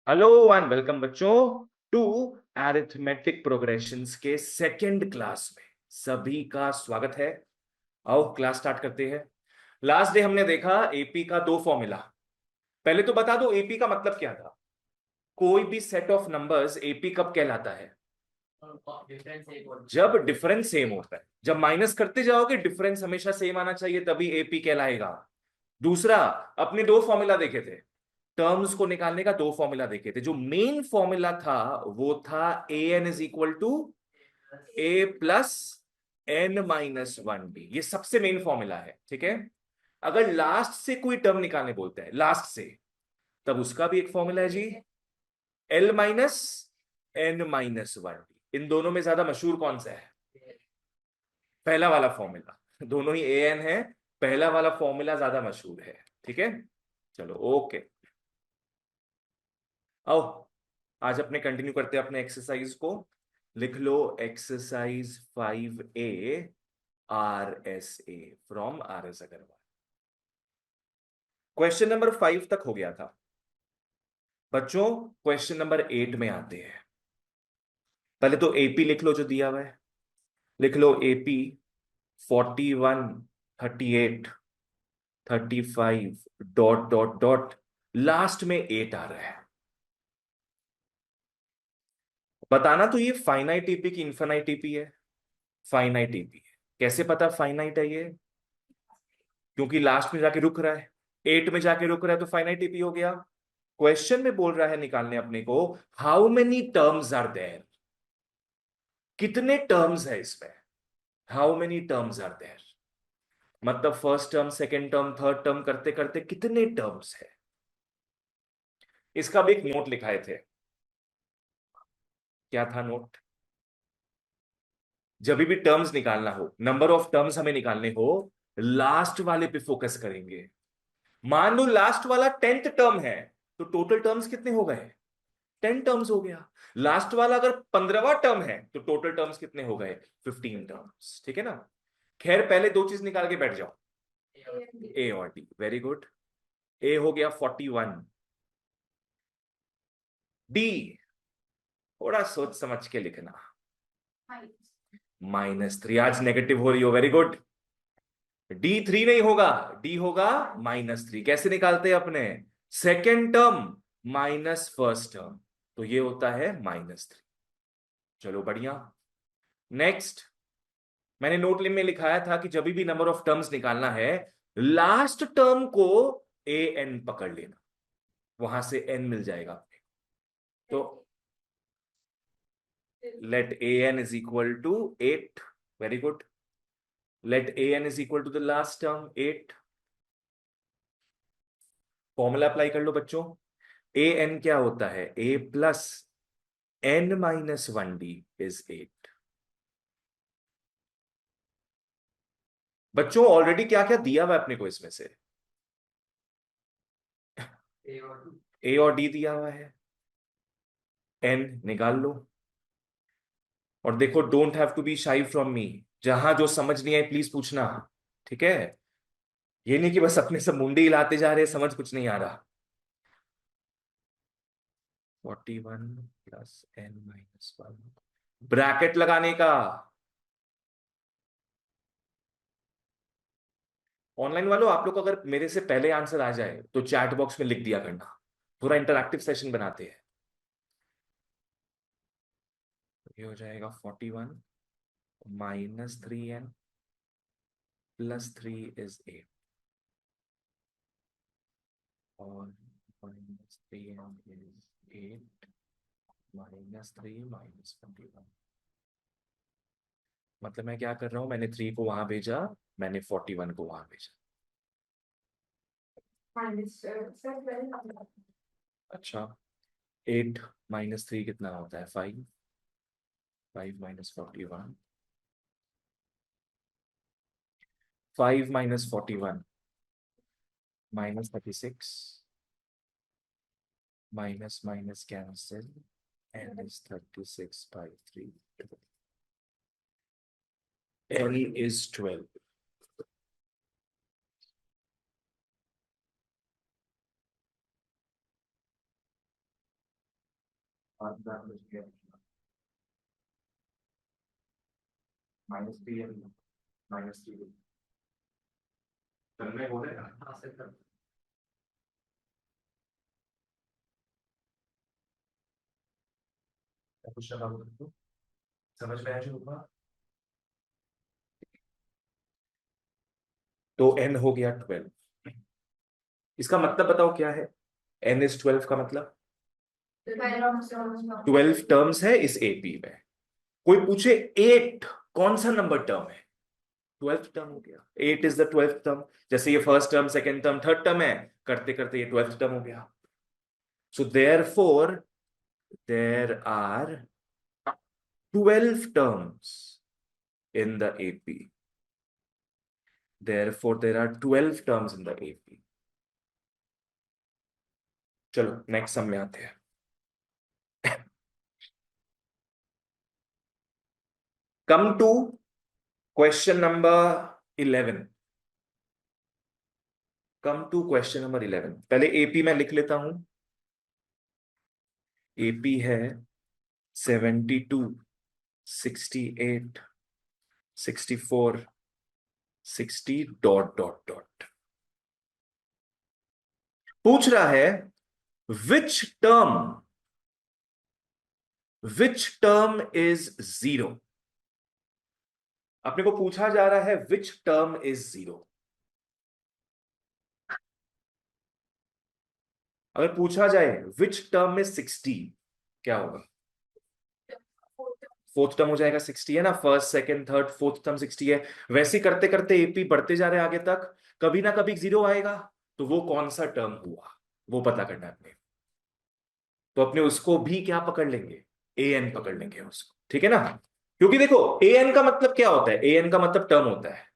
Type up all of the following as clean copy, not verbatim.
Hello and welcome बच्चों to arithmetic progressions के second class में सभी का स्वागत है। आओ क्लास स्टार्ट करते हैं। लास्ट डे हमने देखा एपी का दो फॉर्मूला। पहले तो बता दो एपी का मतलब क्या था। कोई भी सेट ऑफ नंबर्स एपी कब कहलाता है? जब डिफरेंस सेम होता है। जब माइनस करते जाओगे डिफरेंस हमेशा सेम आना चाहिए, तभी एपी कहलाएगा। दूसरा, अपने दो फॉर्मूला देखे थे। टर्म्स को निकालने का दो फॉर्मूला देखे थे। जो मेन फॉर्मूला था वो था a N is equal to a plus N minus one b. ये सबसे मेन फॉर्मूला है, ठीक है। अगर लास्ट से कोई टर्म निकालने बोलते हैं लास्ट से, तब उसका भी एक फॉर्मूला है जी, l minus N minus one b. इन दोनों में ज्यादा मशहूर कौन सा है? पहला वाला फॉर्मूला। दोनों ही ए एन है, पहला वाला फॉर्मूला ज्यादा मशहूर है, ठीक है। चलो ओके, आओ आज अपने कंटिन्यू करते हैं अपने एक्सरसाइज को। लिख लो exercise 5A, RSA from RS Agarwal. Question number 5 तक हो गया था बच्चों। क्वेश्चन नंबर 8 में आते हैं। पहले तो एपी लिख लो जो दिया हुआ है। लिख लो AP 41, 38, 35 dot dot dot, last में 8 आ रहा है। बताना तो ये फाइनाइट ईपी की इनफाइनाइट ईपी है? फाइनाइट ईपी है। कैसे पता फाइनाइट है ये? क्योंकि लास्ट में जाके रुक रहा है, 8 में जाके रुक रहा है, तो फाइनाइट ईपी हो गया। क्वेश्चन में बोल रहा है निकालने अपने को, how many terms are there. कितने टर्म्स है इसमें? How many terms are there मतलब first term, second term, third term करते करते कितने टर्म्स है। इसका भी एक नोट लिखाए थे। क्या था नोट? जब भी टर्म्स निकालना हो, नंबर ऑफ टर्म्स हमें निकालने हो, लास्ट वाले पे फोकस करेंगे। मान लो लास्ट वाला 10th टर्म है, तो टोटल टर्म्स कितने हो गए? 10 टर्म्स हो गया। लास्ट वाला अगर 15वां टर्म है, तो टोटल टर्म्स कितने हो गए? 15 टर्म्स, ठीक है ना। खैर पहले दो चीज निकाल के बैठ जाओ, ए और डी। Very good. ए हो गया 41, डी थोड़ा सोच समझ के लिखना, -3। आज नेगेटिव हो रही हो, वेरी गुड। D3 नहीं होगा, डी होगा -3। कैसे निकालते हैं अपने? Second term minus first term, तो ये होता है -3। चलो बढ़िया। नेक्स्ट, मैंने नोट में लिखाया था कि जब भी नंबर ऑफ टर्म्स निकालना है, लास्ट टर्म को ए एन पकड़ लेना, वहां से एन मिल जाएगा आपको। तो let A N is equal to 8। Very good. Let A N is equal to the last term 8। Formula apply कर लो बच्चों। ए एन क्या होता है? A plus N minus one d is 8। बच्चों ऑलरेडी क्या क्या दिया हुआ है अपने को इसमें से? ए और डी दिया हुआ है, एन निकाल लो। और देखो, don't have to be shy from me. जहां जो समझ नहीं आई प्लीज पूछना, ठीक है। ये नहीं कि बस अपने सब मुंडी हिलाते जा रहे, समझ कुछ नहीं आ रहा। 41 plus N minus one, bracket लगाने का। ऑनलाइन वालों, आप लोग अगर मेरे से पहले आंसर आ जाए तो चैट बॉक्स में लिख दिया करना, थोड़ा इंटरैक्टिव सेशन बनाते हैं। ये हो जाएगा 41 -3n प्लस 3 इज 8, और -3n इज 8 -3 -41। मतलब मैं क्या कर रहा हूं, मैंने 3 को वहां भेजा, मैंने 41 को वहां भेजा। अच्छा, 8 -3 कितना होता है? 5। 5 -41, 5 -41 -36, minus minus cancel, n is 36 by 3, n is 12। -3 -3 तन्मय हो रहा है। हाँ, सही कर। कुछ समझ में आया जो होगा। तो n हो गया 12। इसका मतलब बताओ क्या है। n इज 12 का मतलब 12 टर्म्स है इस एपी में। कोई पूछे 8 कौन सा नंबर टर्म है, 12th टर्म हो गया। 8 इज द 12th टर्म। जैसे ये first term, second term, third term है, करते करते ये 12th टर्म हो गया। So therefore there are 12 terms in the AP. Therefore, there are 12 terms in the AP. चलो नेक्स्ट सम में आते हैं। Come to question number 11। Come to question number 11। पहले एपी में लिख लेता हूं। एपी है 72, 68, 64, 60 डॉट डॉट डॉट। पूछ रहा है विच टर्म इज जीरो। अपने को पूछा जा रहा है विच टर्म इज जीरो। अगर पूछा जाए विच टर्म में 60, क्या होगा। फोर्थ टर्म हो जाएगा 60 है ना। First second third fourth term 60 है। वैसे करते करते एपी बढ़ते जा रहे हैं आगे तक, कभी ना कभी जीरो आएगा। तो वो कौन सा टर्म हुआ वो पता करना है अपने। तो अपने उसको भी क्या पकड़ लेंगे, ए एन पकड़ लेंगे उसको, ठीक है ना। क्योंकि देखो ए एन का मतलब क्या होता है, ए एन का मतलब टर्म होता है।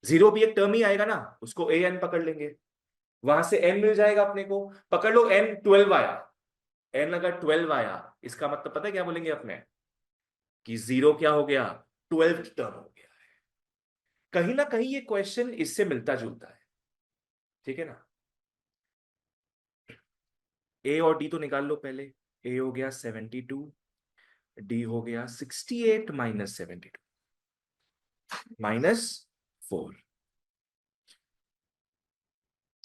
जीरो भी एक टर्म ही आएगा ना, उसको ए एन पकड़ लेंगे। वहां से एन मिल जाएगा अपने को। पकड़ लो एन 12 आया। एन अगर 12 आया इसका मतलब पता है क्या बोलेंगे अपने, कि जीरो क्या हो गया, 12th टर्म हो गया। कहीं ना कहीं ये क्वेश्चन इससे मिलता जुलता है, ठीक है ना। ए और डी तो निकाल लो पहले। ए हो गया 72, डी हो गया 68 माइनस 72 -4।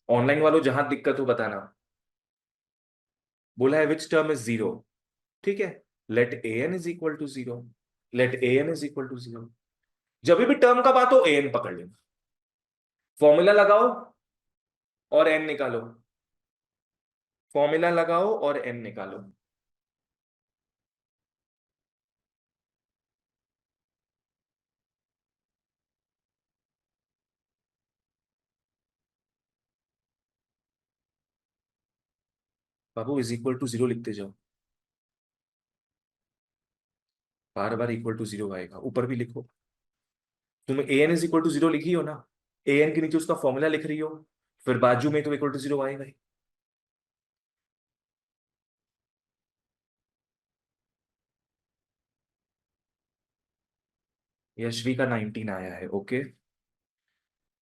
ऑनलाइन वालों जहां दिक्कत हो बताना। बोला है विच टर्म इज जीरो, ठीक है। Let A N is equal to zero. Let A N is equal to zero. जब भी टर्म का बात हो ए एन पकड़ लेना। फॉर्मूला लगाओ और एन निकालो। फॉर्मूला लगाओ और एन निकालो। बाबू इज इक्वल टू जीरो लिखते जाओ। बार बार इक्वल टू जीरो आएगा, ऊपर भी लिखो। तुम a N is equal to zero लिखी हो ना, ए एन के नीचे उसका फॉर्मूला लिख रही हो, फिर बाजू में तो इक्वल टू जीरो आएगा ही। यशवी का 19 आया है, okay.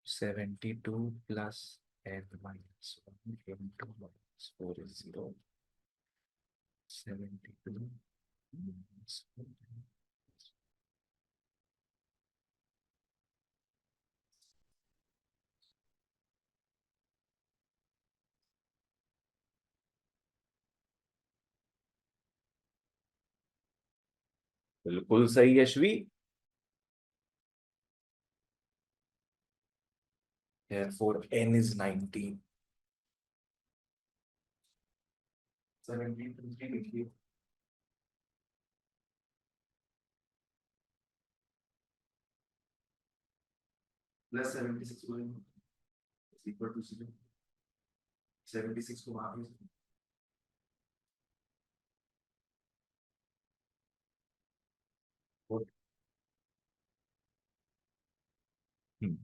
72 plus N minus 1 into minus 4 is zero. 72 minus 4। बिल्कुल सही यशवी। therefore n is 19। 73 लिखिए। Plus 76 equal to zero. 76 को वहां पे।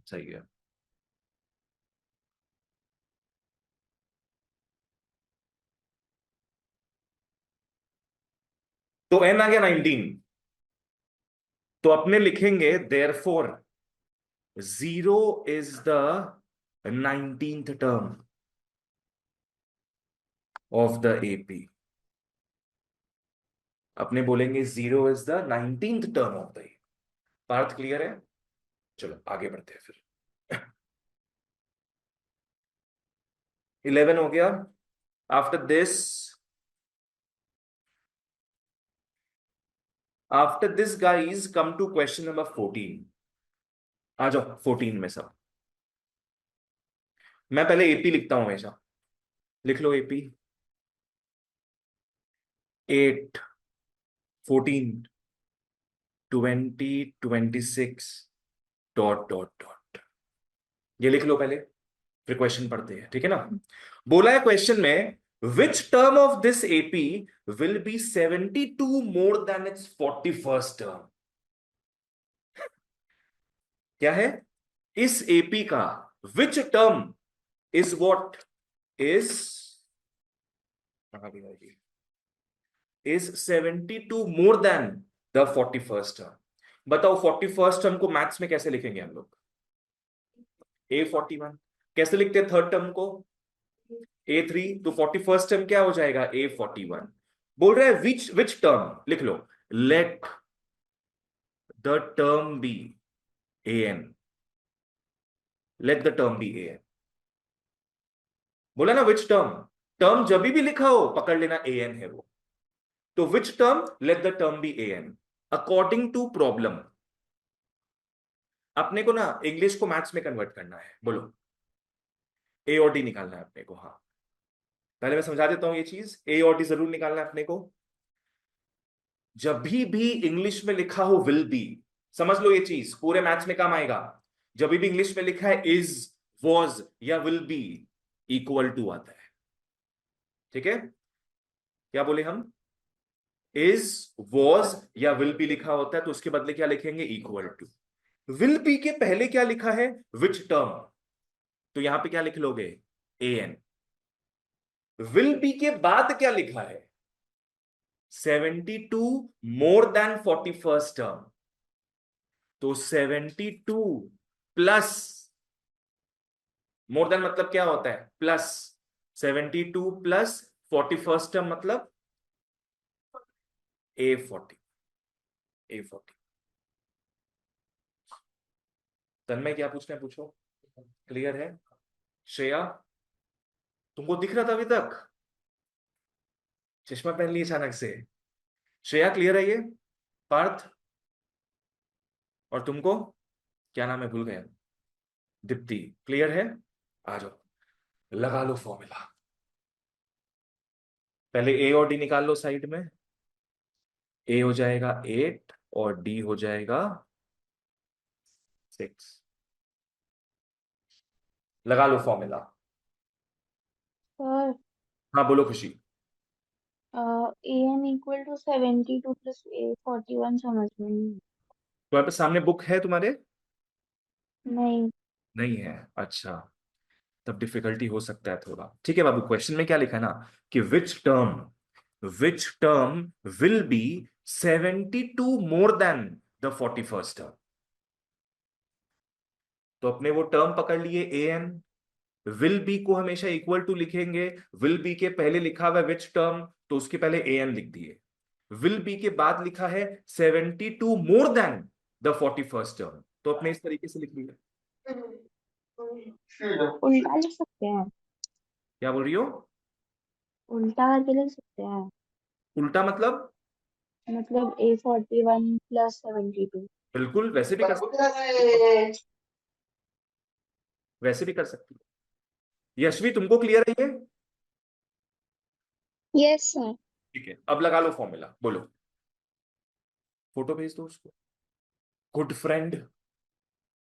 सही है। तो n आ गया 19। तो अपने लिखेंगे therefore zero is the 19th term of the AP. अपने बोलेंगे 0 is the 19th term of the year. Parth clear है? चलो आगे बढ़ते हैं फिर। 11 हो गया। After this guys come to question number 14। आ जाओ 14 में सब। मैं पहले एपी लिखता हूं हमेशा। लिख लो एपी। 8, 14, 20, 26 dot dot dot. ये लिख लो पहले, फिर क्वेश्चन पढ़ते हैं, ठीक है ना। बोला है क्वेश्चन में, which term of this AP will be 72 more than it's 41st term. क्या है? इस एपी का which term is what is, is 72 more than the 41st term. बताओ 41st टर्म को मैथ्स में कैसे लिखेंगे हम लोग? A41। कैसे लिखते हैं थर्ड टर्म को? A3। तो 41st टर्म क्या हो जाएगा? A41। बोल रहा है विच विच टर्म, लिख लो। Let the term be an। Let the term be an। बोला ना विच टर्म। टर्म जब भी लिखा हो पकड़ लेना an है वो। तो which term, let the term be an according to problem. अपने को ना इंग्लिश को मैथ्स में कन्वर्ट करना है। बोलो। ए और डी निकालना है अपने को। हाँ, पहले मैं समझा देता हूं ये चीज। ए और डी जरूर निकालना है अपने को। जब भी इंग्लिश में लिखा हो विल बी, समझ लो ये चीज पूरे मैथ्स में काम आएगा। जब भी इंग्लिश में लिखा है इज, वॉज या विल बी, इक्वल टू आता है। ठीक है? क्या बोले हम? इज, वॉज या विल बी लिखा होता है तो उसके बदले क्या लिखेंगे? Equal to. विल बी के पहले क्या लिखा है? Which term. तो यहां पे क्या लिख लोगे? A N. विल बी के बाद क्या लिखा है? 72 मोर देन 41st टर्म। तो 72 प्लस, मोर देन मतलब क्या होता है? प्लस। 72 प्लस 41st टर्म मतलब A40। A40। तन्मय क्या पूछना है पूछो। क्लियर है? श्रेया, तुमको दिख रहा था अभी तक? चश्मा पहन लिया अचानक से। श्रेया क्लियर है ये? पार्थ, और तुमको क्या नाम है भूल गया। दीप्ति क्लियर है? आ जाओ, लगा लो फॉर्मूला। पहले ए और डी निकाल लो साइड में। ए हो जाएगा 8 और डी हो जाएगा 6। लगा लो फॉर्मूला। सर, हाँ बोलो खुशी। an equal to 72 plus A41 समझ में नहीं। तुम्हारे पास सामने बुक है तुम्हारे? नहीं। नहीं है? अच्छा, तब डिफिकल्टी हो सकता है थोड़ा। ठीक है बाबू, क्वेश्चन में क्या लिखा है ना कि which term will be 72 more than the 41st term. तो अपने वो टर्म पकड़ लिए ए एन। विल बी को हमेशा इक्वल टू लिखेंगे। विल बी के पहले लिखा हुआ है विच टर्म, तो उसके पहले ए एन लिख दिए। विल बी के बाद लिखा है 72 more than the 41st term, तो अपने इस तरीके से लिख लिया। उल्टा लिख सकते हैं। क्या बोल रही हो? उल्टा करके लिख सकते हैं। उल्टा मतलब? मतलब A41 प्लस 72। बिल्कुल, वैसे भी कर सकती हो। यशवी तुमको क्लियर है ये? Yes sir. ठीक है, अब लगा लो फॉर्मूला। बोलो। फोटो भेज दो उसको। गुड फ्रेंड,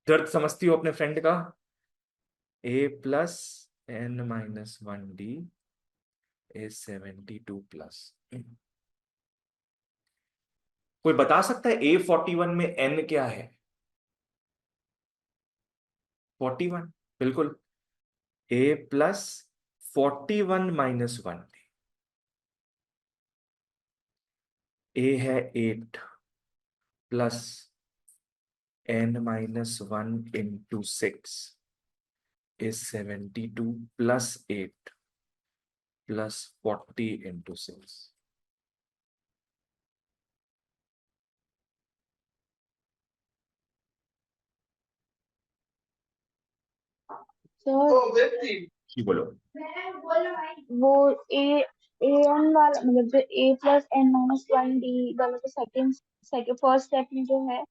दर्द समझती हो अपने फ्रेंड का। A+n-1D is 72 plus. कोई बता सकता है A41 में n क्या है? 41। बिल्कुल। A+41-1D। A है 8 plus n-1 into 6 is 72 plus 8 plus 40 into 6। Sir की बोलो। वो ए ए एन वाला मतलब जो A plus N minus one D वाला जो सेकंड फर्स्ट स्टेप में जो है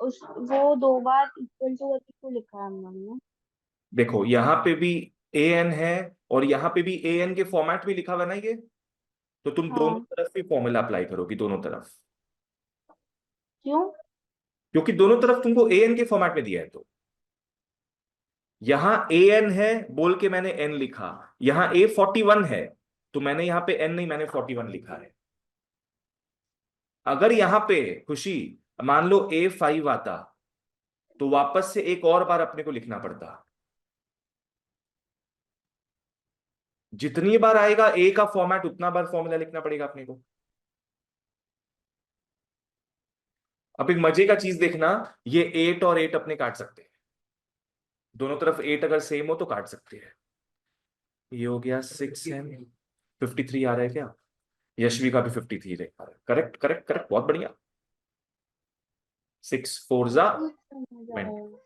उस वो दो बार इक्वल टू करके क्यों लिखा है हम लोगों ने? देखो यहाँ पे भी ए एन है और यहाँ पे भी ए एन के फॉर्मेट में लिखा हुआ है ना ये, तो तुम दोनों हाँ। तरफ भी फॉर्मूला अप्लाई करोगी, दोनों तरफ, क्यों? क्योंकि दोनों तरफ तुमको ए एन के फॉर्मेट में दिया है। तो यहां ए एन है बोल के मैंने एन लिखा, यहां A41 है तो मैंने यहां पे एन नहीं, मैंने 41 लिखा है। अगर यहां पे खुशी मान लो A5 आता तो वापस से एक और बार अपने को लिखना पड़ता। जितनी बार आएगा ए का फॉर्मेट उतना बार फॉर्मूला लिखना पड़ेगा अपने को। अब एक मजे का चीज देखना, ये 8 और 8 अपने काट सकते हैं, दोनों तरफ 8 अगर सेम हो तो काट सकते हैं। ये हो गया 6 एन। 53 आ रहा है क्या? यशवी का भी 53 आ रहा है। करेक्ट करेक्ट करेक्ट, बहुत बढ़िया। 6 4 जा समझ आया। 20।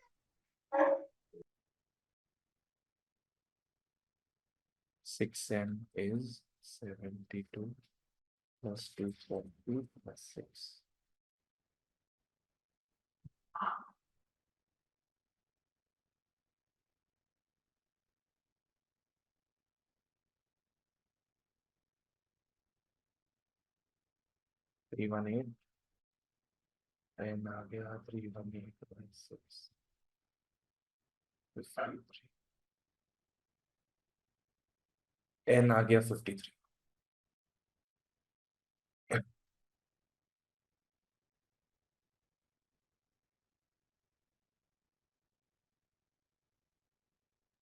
6n is 72 plus 240 plus 6. Three one eight N आ गया 318/6 53 एन आ गया 53।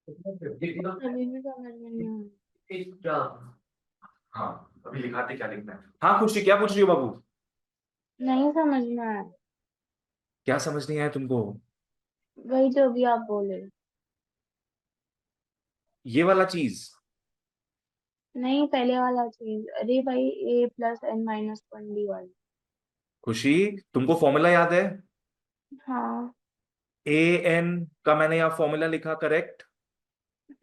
अभी भी समझ में नहीं हाँ अभी लिखाते क्या लिखना है। हाँ खुशी क्या पूछ रही हो बाबू? आया। नहीं समझ में आया। क्या समझ नहीं आया तुमको? वही जो भी आप बोले। ये वाला चीज। नहीं, पहले वाला चीज, अरे भाई A plus N minus one D वाली। खुशी तुमको फॉर्मूला याद है? हाँ। ए एन का मैंने यहाँ फॉर्मूला लिखा, करेक्ट।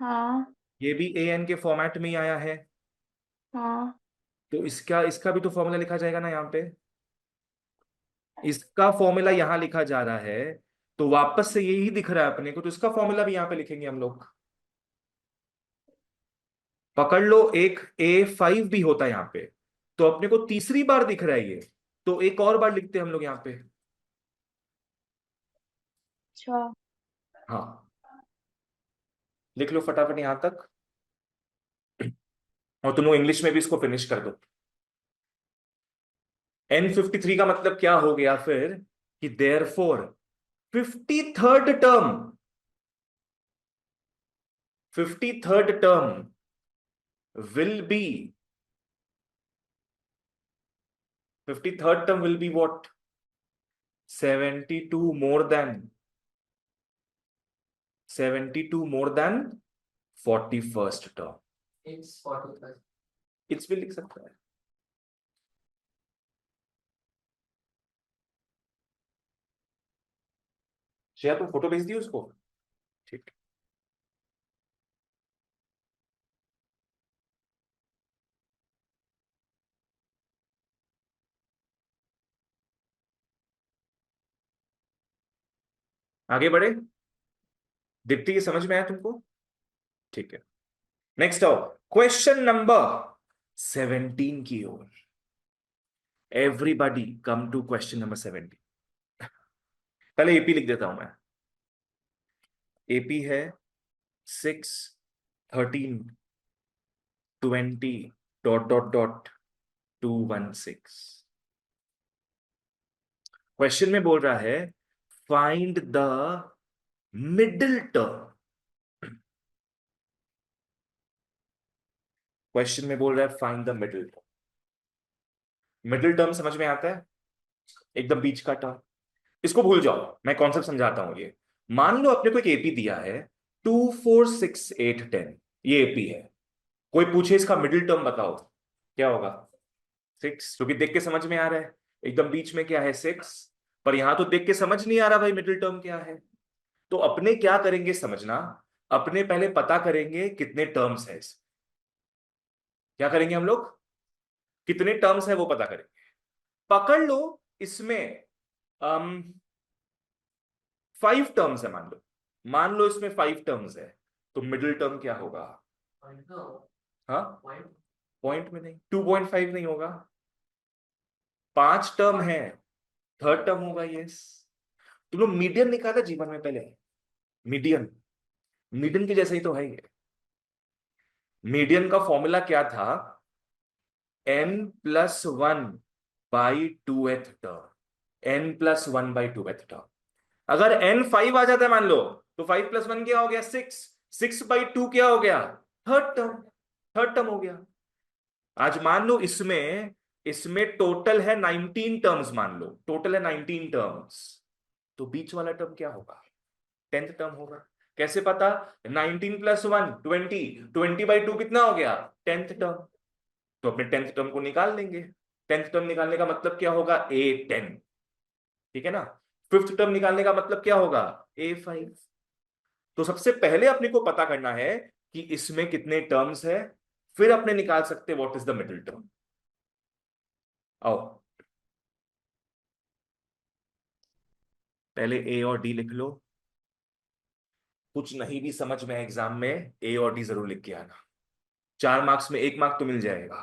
हाँ। ये भी ए एन के फॉर्मेट में ही आया है, हाँ। तो इसका इसका भी तो फॉर्मूला लिखा जाएगा ना यहाँ पे। इसका फॉर्मूला यहां लिखा जा रहा है तो वापस से यही दिख रहा है अपने को, तो इसका फॉर्मूला भी यहां पे लिखेंगे हम लोग। पकड़ लो, एक A5 भी होता है यहां पे, तो अपने को तीसरी बार दिख रहा है ये, तो एक और बार लिखते हैं हम लोग यहां पे। अच्छा। हाँ लिख लो फटाफट यहां तक, और तुम लोग इंग्लिश में भी इसको फिनिश कर दो। N53 का मतलब क्या हो गया फिर कि therefore 53rd term, 53rd term will be 53rd term will be what? 72 more than 72 more than 41st term. It's 40 plus. It's भी लिख सकता है। श्रेया तुम फोटो भेज दी उसको? ठीक। आगे बढ़े, दीप्ति ये समझ में आया तुमको? ठीक है, नेक्स्ट आओ क्वेश्चन नंबर 17 की ओर। Everybody come to question number 17। पहले एपी लिख देता हूं मैं। एपी है 6 13 20 ... क्वेश्चन में बोल रहा है find the middle term. Question में बोल रहा है find the middle term. Middle term समझ में आता है, एकदम बीच का टर्म। इसको भूल जाओ, मैं कॉन्सेप्ट समझाता हूं। ये मान लो अपने को एक एपी दिया है 2 4 6 8 10, ये एपी है। कोई पूछे इसका मिडिल टर्म बताओ, क्या होगा? 6, क्योंकि देख के समझ में आ रहा है एकदम बीच में क्या है 6, पर यहां तो देख के समझ नहीं आ रहा भाई मिडिल टर्म क्या है। तो अपने क्या करेंगे समझना, अपने पहले पता करेंगे कितने टर्म्स है इसमें। क्या करेंगे हम लोग? कितने टर्म्स है वो पता करेंगे। पकड़ लो इसमें 5 टर्म्स है, मान लो इसमें 5 टर्म्स है, तो मिडिल टर्म क्या होगा? हाँ, पॉइंट में नहीं, 2.5 नहीं होगा। 5 टर्म है, थर्ड टर्म होगा, यस। तुम लोग मीडियन निकाला जीवन में पहले? मीडियन, मीडियन के जैसा ही तो है ये। मीडियन का फॉर्मूला क्या था? n+1/2th term. अगर n 5 आ जाता है मान लो, तो 5+1 क्या हो गया? 6। 6/2 क्या हो गया? Third term. थर्ड टर्म हो गया। आज मान लो इसमें इसमें टोटल है 19 टर्म्स, मान लो टोटल है 19 टर्म्स, तो बीच वाला टर्म क्या होगा? 10th टर्म होगा। कैसे पता? 19+1 20, 20/2 कितना हो गया? 10th term. तो अपने 10th टर्म को निकाल लेंगे। 10th टर्म निकालने का मतलब क्या होगा? A10। ठीक है ना? 5th टर्म निकालने का मतलब क्या होगा? A5। तो सबसे पहले अपने को पता करना है कि इसमें कितने टर्म्स है, फिर अपने निकाल सकते what is the middle term. आओ, पहले ए और डी लिख लो। कुछ नहीं भी समझ में एग्जाम में, ए और डी जरूर लिख के आना। 4 मार्क्स में 1 मार्क तो मिल जाएगा।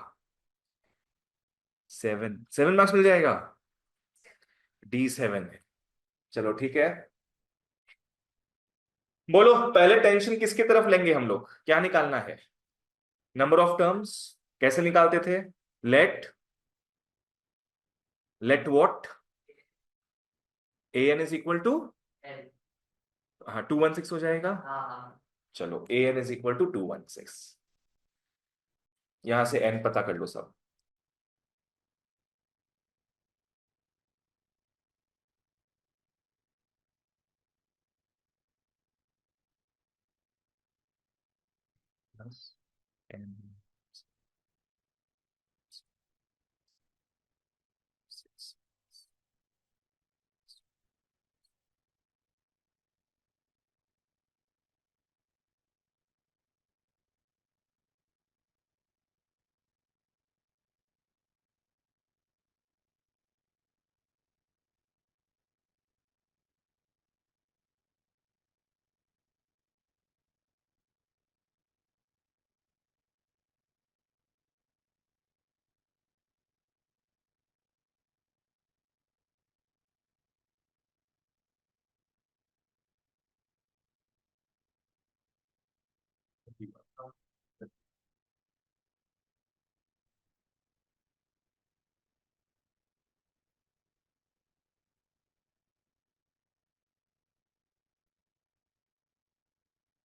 7 7 मार्क्स मिल जाएगा। D7 है। चलो ठीक है। बोलो पहले टेंशन किसकी तरफ लेंगे हम लोग? क्या निकालना है? Number of terms. कैसे निकालते थे? Late late what? an = हाँ 216 हो जाएगा। चलो an = 216। यहां से n पता कर लो सब।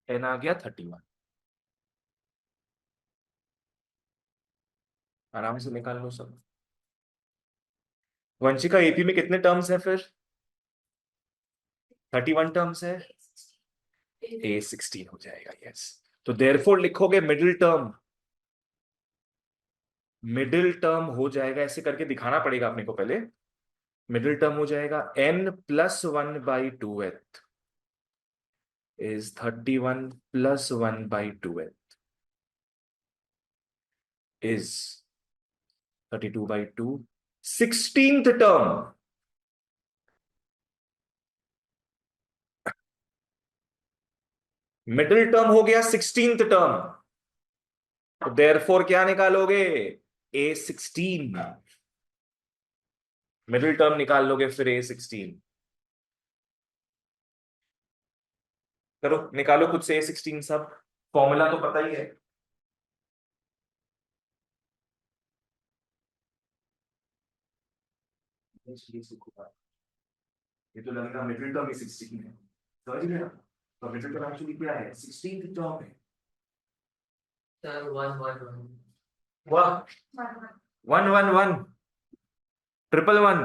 n आ गया 31। आराम से निकाल लो सब। वंशिका एपी में कितने टर्म्स है फिर? 31 टर्म्स है। A16 हो जाएगा, यस। तो देयरफॉर लिखोगे मिडिल टर्म। मिडिल टर्म हो जाएगा, ऐसे करके दिखाना पड़ेगा अपने को पहले। मिडिल टर्म हो जाएगा n+1/2th is 31+1/2th is 32/2। 16th term. Middle term हो गया 16th टर्म, तो देयरफॉर क्या निकालोगे? A16। मिडिल टर्म निकाल लोगे फिर A16। करो निकालो खुद से A16 सब। फॉर्मूला तो पता ही है। ये तो लगेगा मिडिल टर्म ही 16 है, समझ गया? तो मिडिल टर्म एक्चुअली क्या है? 16th टर्म है। सर 1 1 1। वाह, 1 1 1, 1 1 1।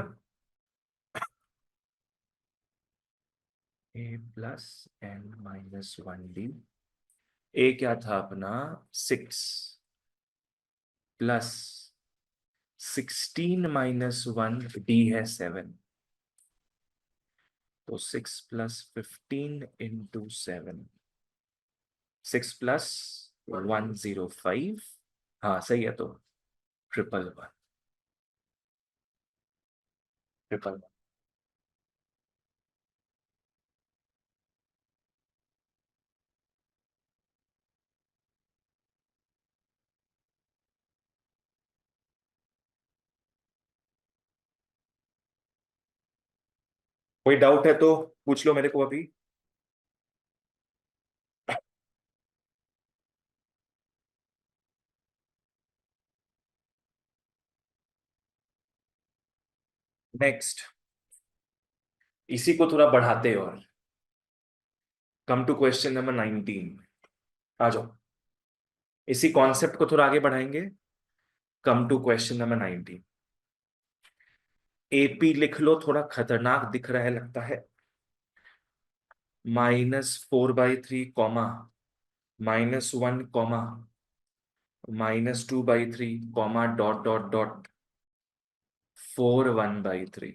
A+n-1d। ए क्या था अपना? 6+16-1 d है 7, तो 6 + 15 × 7 6 प्लस 105, हाँ सही है, तो 111 111। कोई डाउट है तो पूछ लो मेरे को अभी। नेक्स्ट, इसी को थोड़ा बढ़ाते और कम टू क्वेश्चन नंबर 19। आ जाओ, इसी कॉन्सेप्ट को थोड़ा आगे बढ़ाएंगे। Come to question number 19। AP लिख लो, थोड़ा खतरनाक दिख रहा है लगता है। -4/3 comma -1 comma -2/3 comma dot dot dot 4 1/3।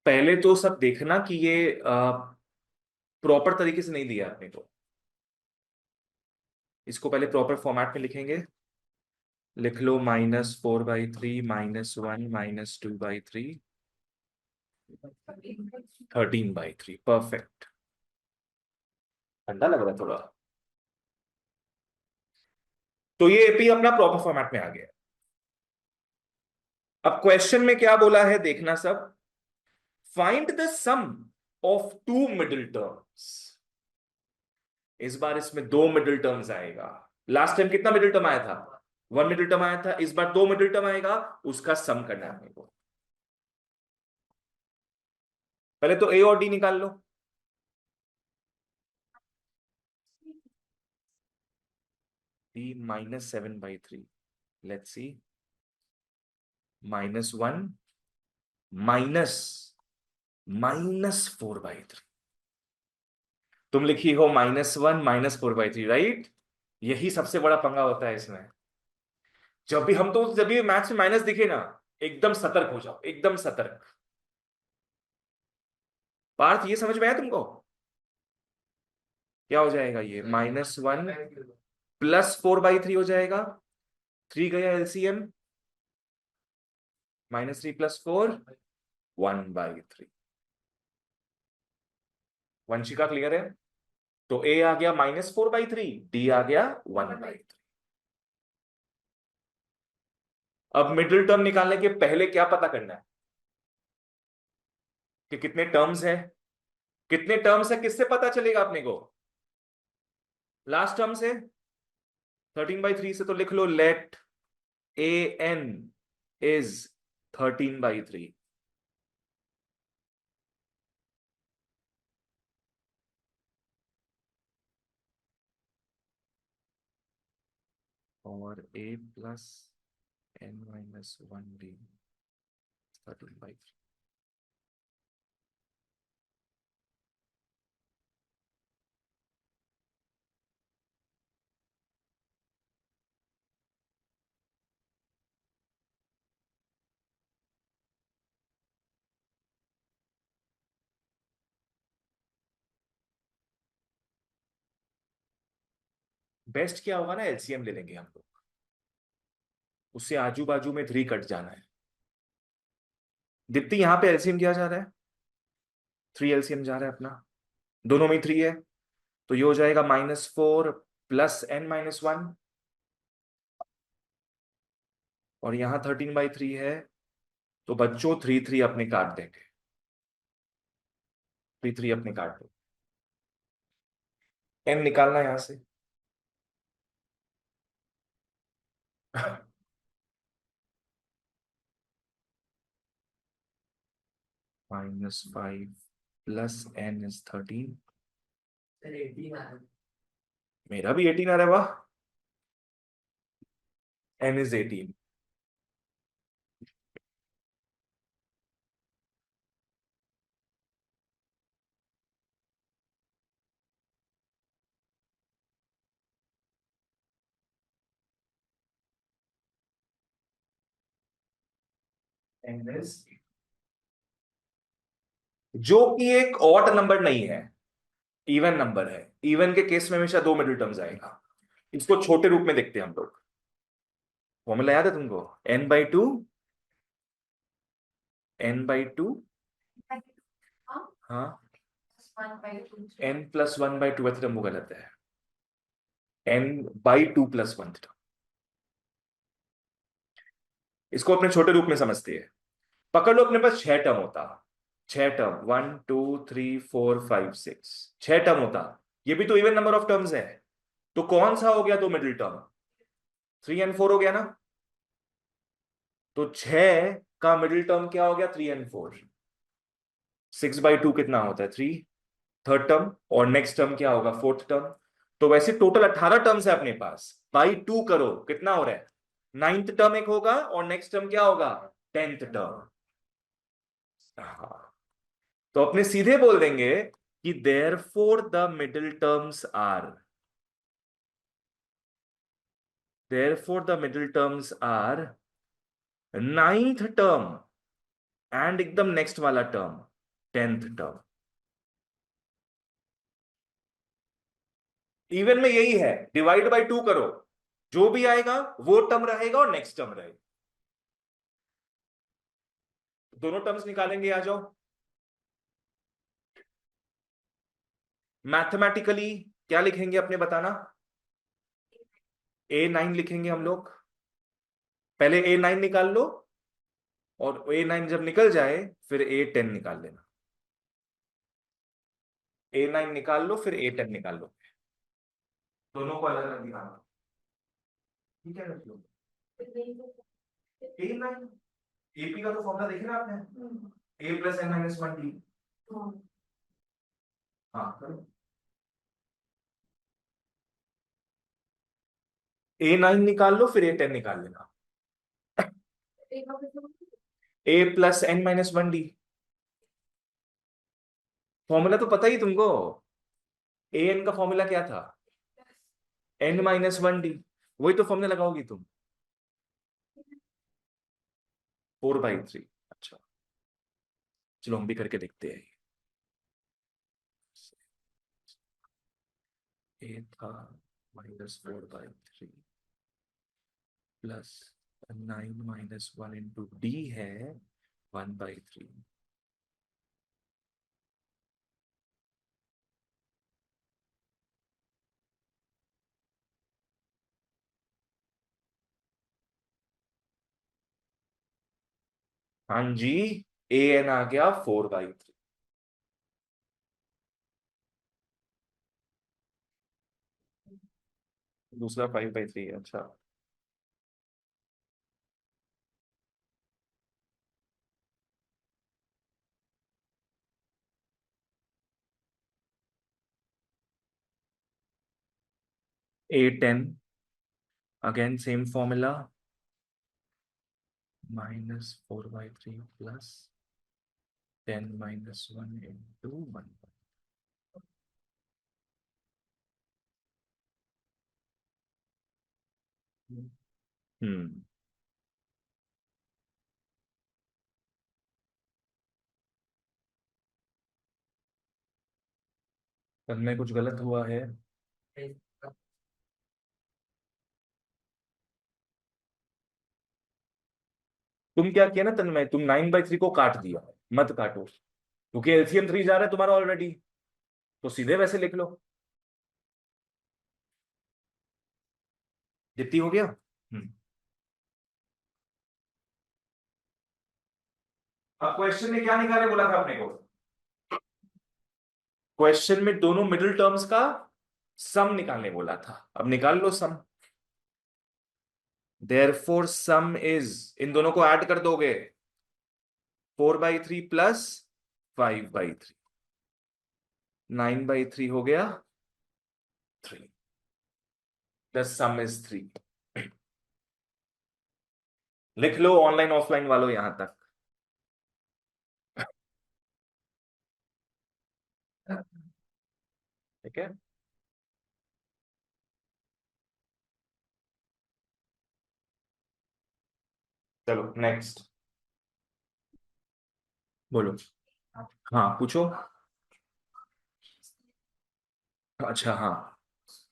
पहले तो सब देखना कि ये प्रॉपर तरीके से नहीं दिया आपने को। इसको पहले प्रॉपर फॉर्मेट में लिखेंगे। लिख लो -4/3 -1 -2/3 13/3। परफेक्ट। ठंडा लग रहा है थोड़ा। तो ये एपी अपना प्रॉपर फॉर्मेट में आ गया। अब क्वेश्चन में क्या बोला है देखना सब। Find the sum of two middle terms. इस बार इसमें दो मिडिल टर्म्स आएगा। लास्ट टाइम कितना मिडिल टर्म आया था? 1 मिडिल टर्म आया था। इस बार 2 मिडिल टर्म आएगा, उसका सम करना है अपने को। पहले तो ए और डी निकाल लो। डी -7/3। Let's see. -1 माइनस -4/3। तुम लिखी हो -1 -4/3, राइट? यही सबसे बड़ा पंगा होता है इसमें। जब भी हम तो जब भी मैथ्स में माइनस दिखे ना, एकदम सतर्क हो जाओ, एकदम सतर्क। पार्थ, ये समझ में आया तुमको? क्या हो जाएगा ये? -1 +4/3 हो जाएगा। 3 गया एलसीएम। -3 + 4 1/3। वंशिका क्लियर है? तो ए आ गया -4/3, डी आ गया 1/3। अब मिडिल टर्म निकालने के पहले क्या पता करना है कि कितने टर्म्स है। कितने टर्म्स है किससे पता चलेगा अपने को? लास्ट टर्म से। 13/3 से तो लिख लो लेट ए एन इज 13/3। और a + n - 1 d 13/3। बेस्ट क्या होगा ना, एलसीएम ले लेंगे हम लोग। उससे आजू बाजू में 3 कट जाना है। दीप्ति, यहां पे एलसीएम किया जा रहा है। 3 एलसीएम जा रहा है अपना। दोनों में 3 है। तो ये हो जाएगा -4 + n - 1। और यहां 13/3 है। तो बच्चों 3 अपने काट देंगे। 3 अपने काट दो। n निकालना है यहां से। -5 + n is 13। सर 18 आ रहा है। मेरा भी 18 आ रहा है, वाह। n is 18। n is जो कि एक ऑड नंबर नहीं है, इवन नंबर है। इवन के केस में हमेशा दो मिडिल टर्म्स आएगा। इसको छोटे रूप में देखते हैं हम लोग। फॉर्मूला याद है तुमको? n/2, n/2। हाँ, n+1/2 वैसे टर्म वो गलत है। n/2+1 term. इसको अपने छोटे रूप में समझते हैं। पकड़ लो, अपने पास 6 टर्म होता। 6 टर्म, 1 2 3 4 5 6, 6 टर्म होता। ये भी तो इवन नंबर ऑफ टर्म्स है। तो कौन सा हो गया तो मिडिल टर्म? 3 और 4 हो गया ना। तो 6 का मिडिल टर्म क्या हो गया? 3 और 4। 6/2 कितना होता है? 3, थर्ड टर्म। और नेक्स्ट टर्म क्या होगा? Fourth term. तो वैसे टोटल 18 टर्म्स है अपने पास। बाई 2 करो, कितना हो रहा है? 9th टर्म एक होगा, और नेक्स्ट टर्म क्या होगा? 10th term. हाँ, तो अपने सीधे बोल देंगे कि therefore the middle terms are 9th term and एकदम नेक्स्ट वाला टर्म 10th टर्म। इवन में यही है, डिवाइड बाय 2 करो, जो भी आएगा वो टर्म रहेगा और नेक्स्ट टर्म रहेगा। दोनों टर्म्स निकालेंगे, आ जाओ। मैथमेटिकली क्या लिखेंगे अपने, बताना। A9 लिखेंगे हम लोग। पहले A9 निकाल लो, और A9 जब निकल जाए फिर A10 निकाल लेना। A9 निकाल लो, फिर A10 निकाल लो। दोनों को अलग अलग निकालना। ठीक है, रख लो। A9, AP का तो फॉर्मूला देखे ना आपने, A+n-1D। हाँ, करो। A9 निकाल लो, फिर A10 निकाल लेना। A+n-1D। फॉर्मूला तो पता ही तुमको। an का फॉर्मूला क्या था? n-1d। वही तो फॉर्मूला लगाओगी तुम। 4/3। अच्छा, चलो हम भी करके देखते हैं। a था -4/3 प्लस 9 - 1 × d है 1/3। हाँ जी, an आ गया 4/3। दूसरा 5/3 है। अच्छा, A10, again same formula, -4/3 plus 10 - 1 × 1। हम्म। में कुछ गलत हुआ है? तुम क्या किया ना तन्मय, तुम 9/3 को काट दिया। मत काटो, क्योंकि एलसीएम 3 जा रहा है तुम्हारा ऑलरेडी। तो सीधे वैसे लिख लो। जितनी हो गया। अब क्वेश्चन में क्या निकाले बोला था अपने को? क्वेश्चन में दोनों मिडिल टर्म्स का सम निकालने बोला था। अब निकाल लो सम। देयरफॉर सम इज, इन दोनों को ऐड कर दोगे, 4/3 प्लस 5/3, 9/3 हो गया 3। The some is 3। लिख लो ऑनलाइन ऑफलाइन वालों यहां तक। ठीक है, चलो नेक्स्ट। बोलो। हाँ पूछो। अच्छा हाँ।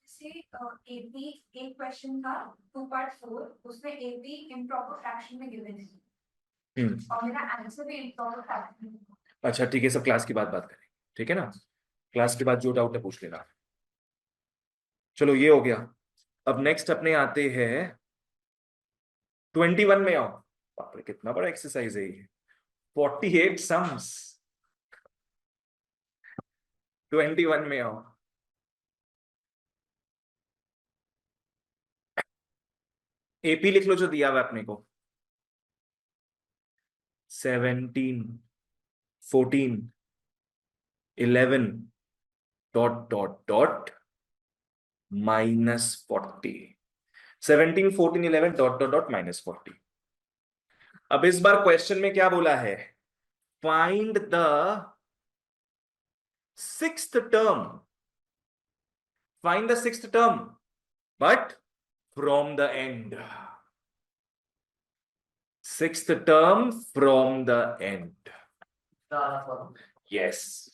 से एपी एक क्वेश्चन था 2/4 उसमें एपी इम्प्रॉपर फ्रैक्शन में गिवन है और मेरा आंसर भी इम्प्रॉपर फ्रैक्शन में है। अच्छा ठीक है, सब क्लास की बात करें, ठीक है ना। क्लास के बाद जो डाउट है पूछ लेना। चलो ये हो गया। अब नेक्स्ट अपने आते हैं 21 में आओ। बाप रे कितना बड़ा एक्सरसाइज है ये। 48 सम्स। 21 में आओ। एपी लिख लो जो दिया हुआ है अपने को। 17, 14, 11 dot dot dot -40। 17, 14, 11 dot dot dot -40। अब इस बार क्वेश्चन में क्या बोला है? Find the sixth term. Find the sixth term but from the end. Sixth term from the end. Yes.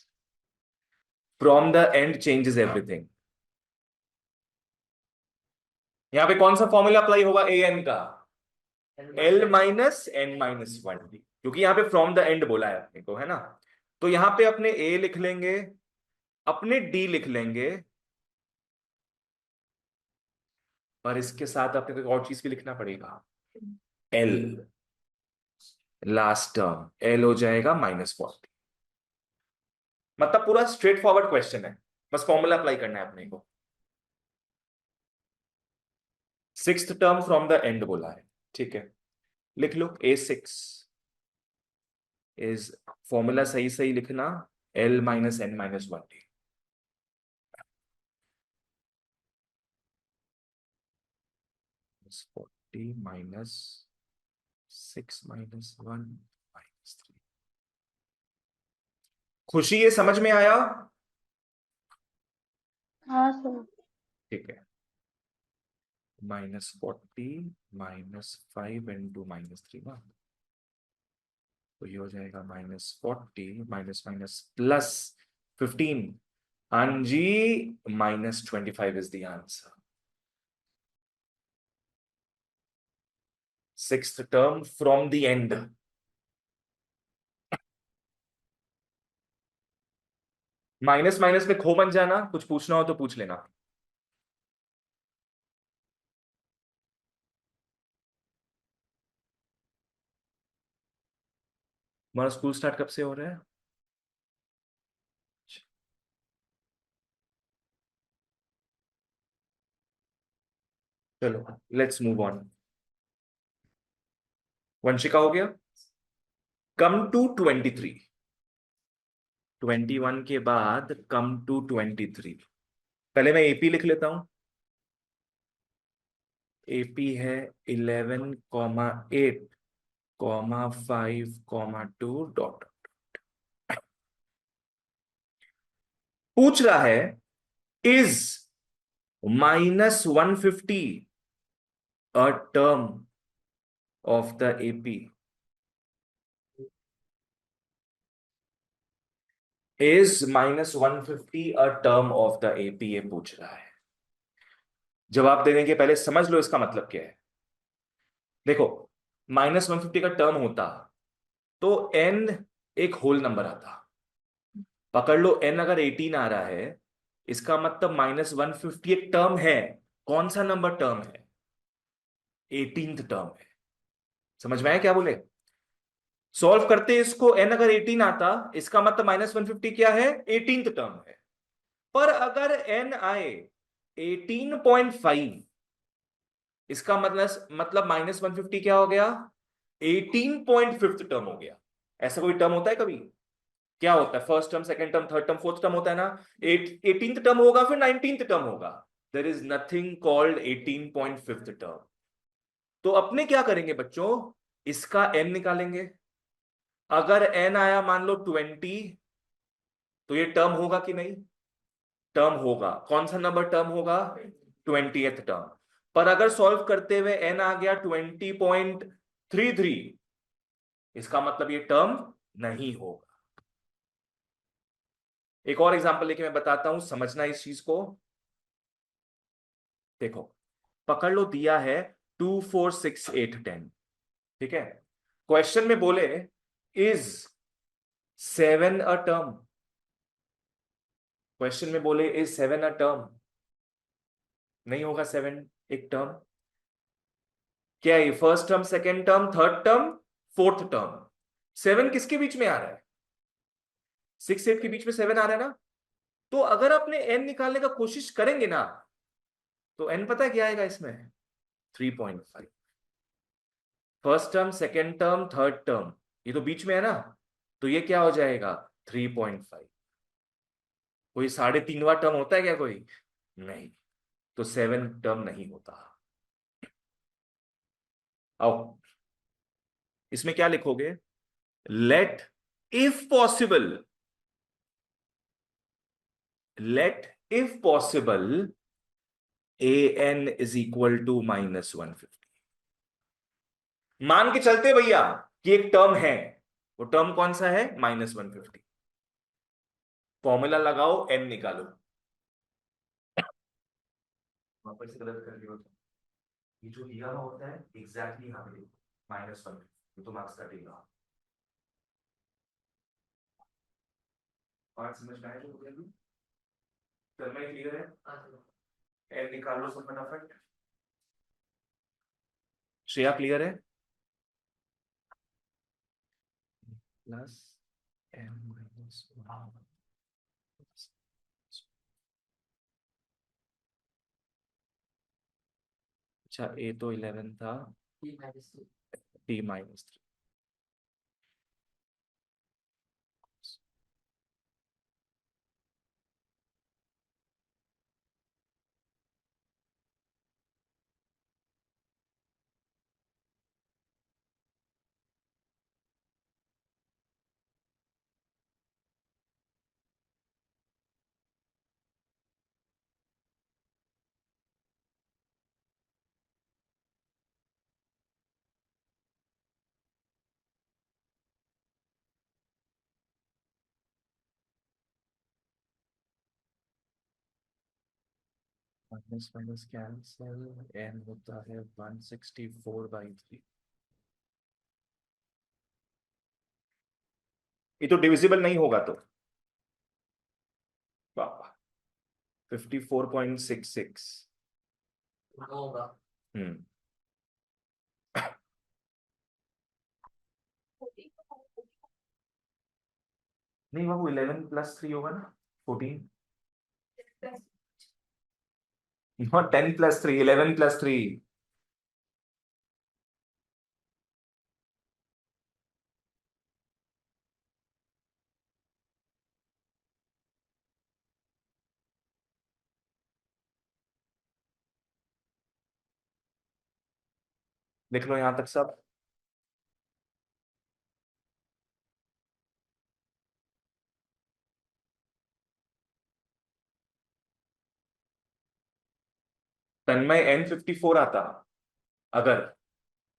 From the end changes everything. यहां पे कौन सा फॉर्मूला अप्लाई होगा ए एन का? L minus N minus one, क्योंकि यहां पे from the end बोला है अपने को, है ना। तो यहां पे अपने A लिख लेंगे, अपने D लिख लेंगे, और इसके साथ अपने को एक और चीज भी लिखना पड़ेगा, L। लास्ट टर्म L हो जाएगा -40। मतलब पूरा स्ट्रेट फॉरवर्ड क्वेश्चन है, बस फॉर्मूला अप्लाई करना है अपने को। Sixth term from the end बोला है, ठीक है। लिख लो A6 इज, फॉर्मूला सही सही लिखना, L minus N minus one D. 40 minus 6 minus 1 minus 3। Khushi ये समझ में आया? हाँ सर। ठीक है। -40 -5 इंटू -3 ना, तो ये हो जाएगा -40 माइनस माइनस प्लस 15। हाँ जी, -25 is the answer. Sixth term from the end. Minus minus में खो मत जाना, कुछ पूछना हो तो पूछ लेना। हमारा स्कूल स्टार्ट कब से हो रहा है? चलो लेट्स मूव ऑन। वंशिका हो गया। Come to 23। 21 के बाद कम टू 23। पहले मैं एपी लिख लेता हूं। एपी है 11,8, 5, 2 डॉट। पूछ रहा है is -150 a term of the AP. Is -150 a term of the AP, ये पूछ रहा है। जवाब देने के पहले समझ लो इसका मतलब क्या है। देखो, -150 का टर्म होता तो n एक होल नंबर आता। पकड़ लो n अगर 18 आ रहा है, इसका मतलब -150 एक टर्म है। कौन सा नंबर टर्म है? 18th टर्म है। समझ में आया क्या बोले? सॉल्व करते इसको, n अगर 18 आता, इसका मतलब -150 क्या है? 18th टर्म है। पर अगर n आए 18.5, इसका मतलब -150 क्या हो गया? 18.5 टर्म हो गया। ऐसा कोई टर्म होता है कभी? क्या होता है? First term, second term, third term, fourth term होता है ना। 18th टर्म होगा, फिर 19th टर्म होगा। There is nothing called 18.5 term. तो अपने क्या करेंगे बच्चों, इसका n निकालेंगे। अगर n आया मान लो 20, तो ये टर्म होगा कि नहीं? टर्म होगा। कौन सा नंबर टर्म होगा? 20th term. पर अगर सॉल्व करते हुए n आ गया 20.33, इसका मतलब ये टर्म नहीं होगा। एक और एग्जांपल लेके मैं बताता हूं, समझना इस चीज को। देखो, पकड़ लो, दिया है 2 4 6 8 10, ठीक है। क्वेश्चन में बोले इज 7 अ टर्म, क्वेश्चन में बोले इज 7 अ टर्म, नहीं होगा 7 एक टर्म। क्या है, first term, second term, third term, fourth term. 7 किसके बीच में आ रहा है? 6 8 के बीच में 7 आ रहा है ना। तो अगर आपने एन निकालने का कोशिश करेंगे ना, तो एन पता है क्या आएगा इसमें? 3.5। First term, second term, third term, ये तो बीच में है ना, तो ये क्या हो जाएगा? 3.5। कोई 3.5वां टर्म होता है क्या कोई? नहीं, तो 7 टर्म नहीं होता। आओ, इसमें क्या लिखोगे? Let, if possible, let if possible A N is equal to -150। मान के चलते भैया कि एक टर्म है, वो टर्म कौन सा है? -150। फॉर्मूला लगाओ, एन निकालो। वापस से गलत कर लियो तो ये जो दिया हुआ होता है एग्जैक्टली यहाँ पे -150, तो मार्क्स कटेगा। बात समझ में आया जो बोल रही? करना ही क्लियर है? एन निकाल लो सब फटाफट। श्रेया क्लियर है? Plus M minus 1। अच्छा, ए तो 11 था, T minus 2. T -3। Minus minus cancel, N होता है 164/3। ये तो डिविजिबल नहीं होगा तो पापा 54.66। होगा. हम्म, नहीं बाबू, 11+3 होगा ना, 14। नॉट 10+3, 11+3। लिख लो यहां तक सब। तन्मय N54 आता अगर,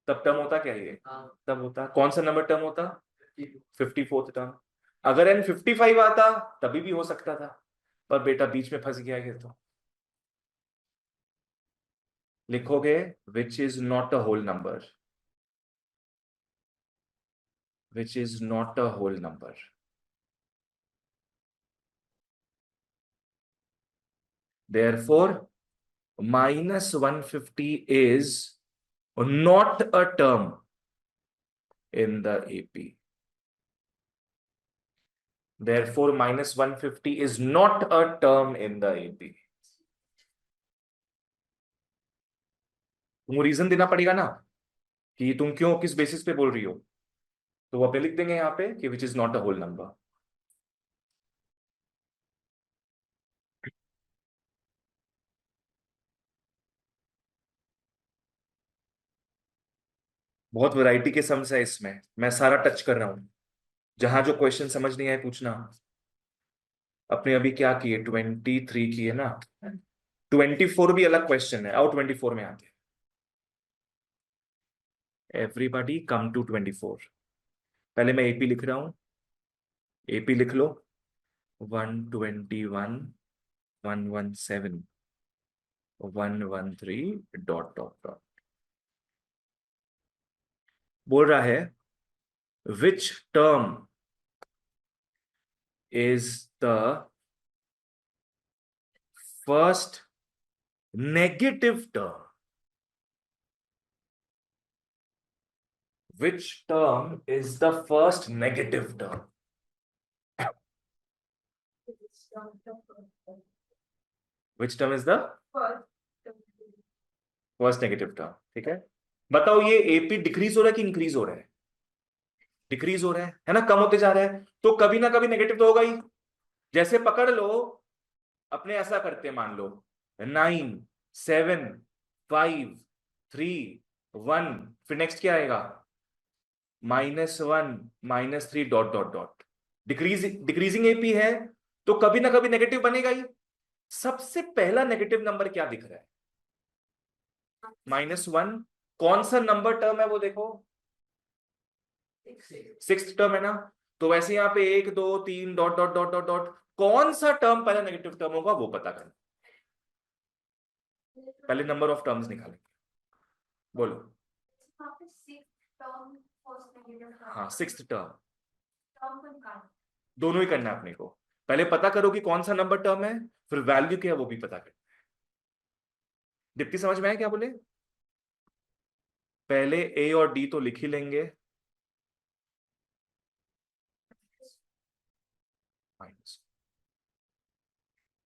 तब टर्म होता क्या ये? हाँ. तब होता कौन सा नंबर टर्म होता? 52. 54th term. अगर N55 आता तभी भी हो सकता था, पर बेटा बीच में फंस गया ये तो। लिखोगे which is not a whole number, which is not a whole number. Therefore, -150 is not a term in the AP. Therefore, -150 is not a term in the AP. तुमको रीजन देना पड़ेगा ना कि तुम क्यों, किस बेसिस पे बोल रही हो, तो वो अपने लिख देंगे यहाँ पे कि which is not a whole number. बहुत वैरायटी के सम्स है इसमें, मैं सारा टच कर रहा हूं। जहां जो क्वेश्चन समझ नहीं आए पूछना। अपने अभी क्या किए, 23 किए ना, 24 भी अलग क्वेश्चन है, आओ 24 में आते। Everybody come to 24। पहले मैं एपी लिख रहा हूं, एपी लिख लो। 121, 117, 113 डॉट डॉट डॉट। बोल रहा है which term is the first negative term, which term is the first negative term? Which term is the first negative term? ठीक है, बताओ ये एपी डिक्रीज हो रहा है कि इंक्रीज हो रहा है? डिक्रीज हो रहा है ना, कम होते जा रहा है, तो कभी ना कभी नेगेटिव तो होगा ही। जैसे पकड़ लो, अपने ऐसा करते हैं, मान लो 9, 7, 5, 3, 1, फिर नेक्स्ट क्या आएगा? -1, -3 dot dot dot. Decreasing AP है तो कभी ना कभी नेगेटिव बनेगा ही। सबसे पहला नेगेटिव नंबर क्या दिख रहा है? -1। कौन सा नंबर टर्म है वो देखो, 6th टर्म है ना। तो वैसे यहां पे 1, 2, 3 dot dot dot dot dot, कौन सा टर्म पहला नेगेटिव टर्म होगा वो पता करना। पहले नंबर ऑफ टर्म्स निकालेंगे, बोलो। हाँ, 6th टर्म, दोनों ही करना है अपने को। पहले पता करो कि कौन सा नंबर टर्म है, फिर वैल्यू क्या है वो भी पता करना है। दीप्ति समझ में आया क्या बोले? पहले ए और डी तो लिख ही लेंगे, माइनस।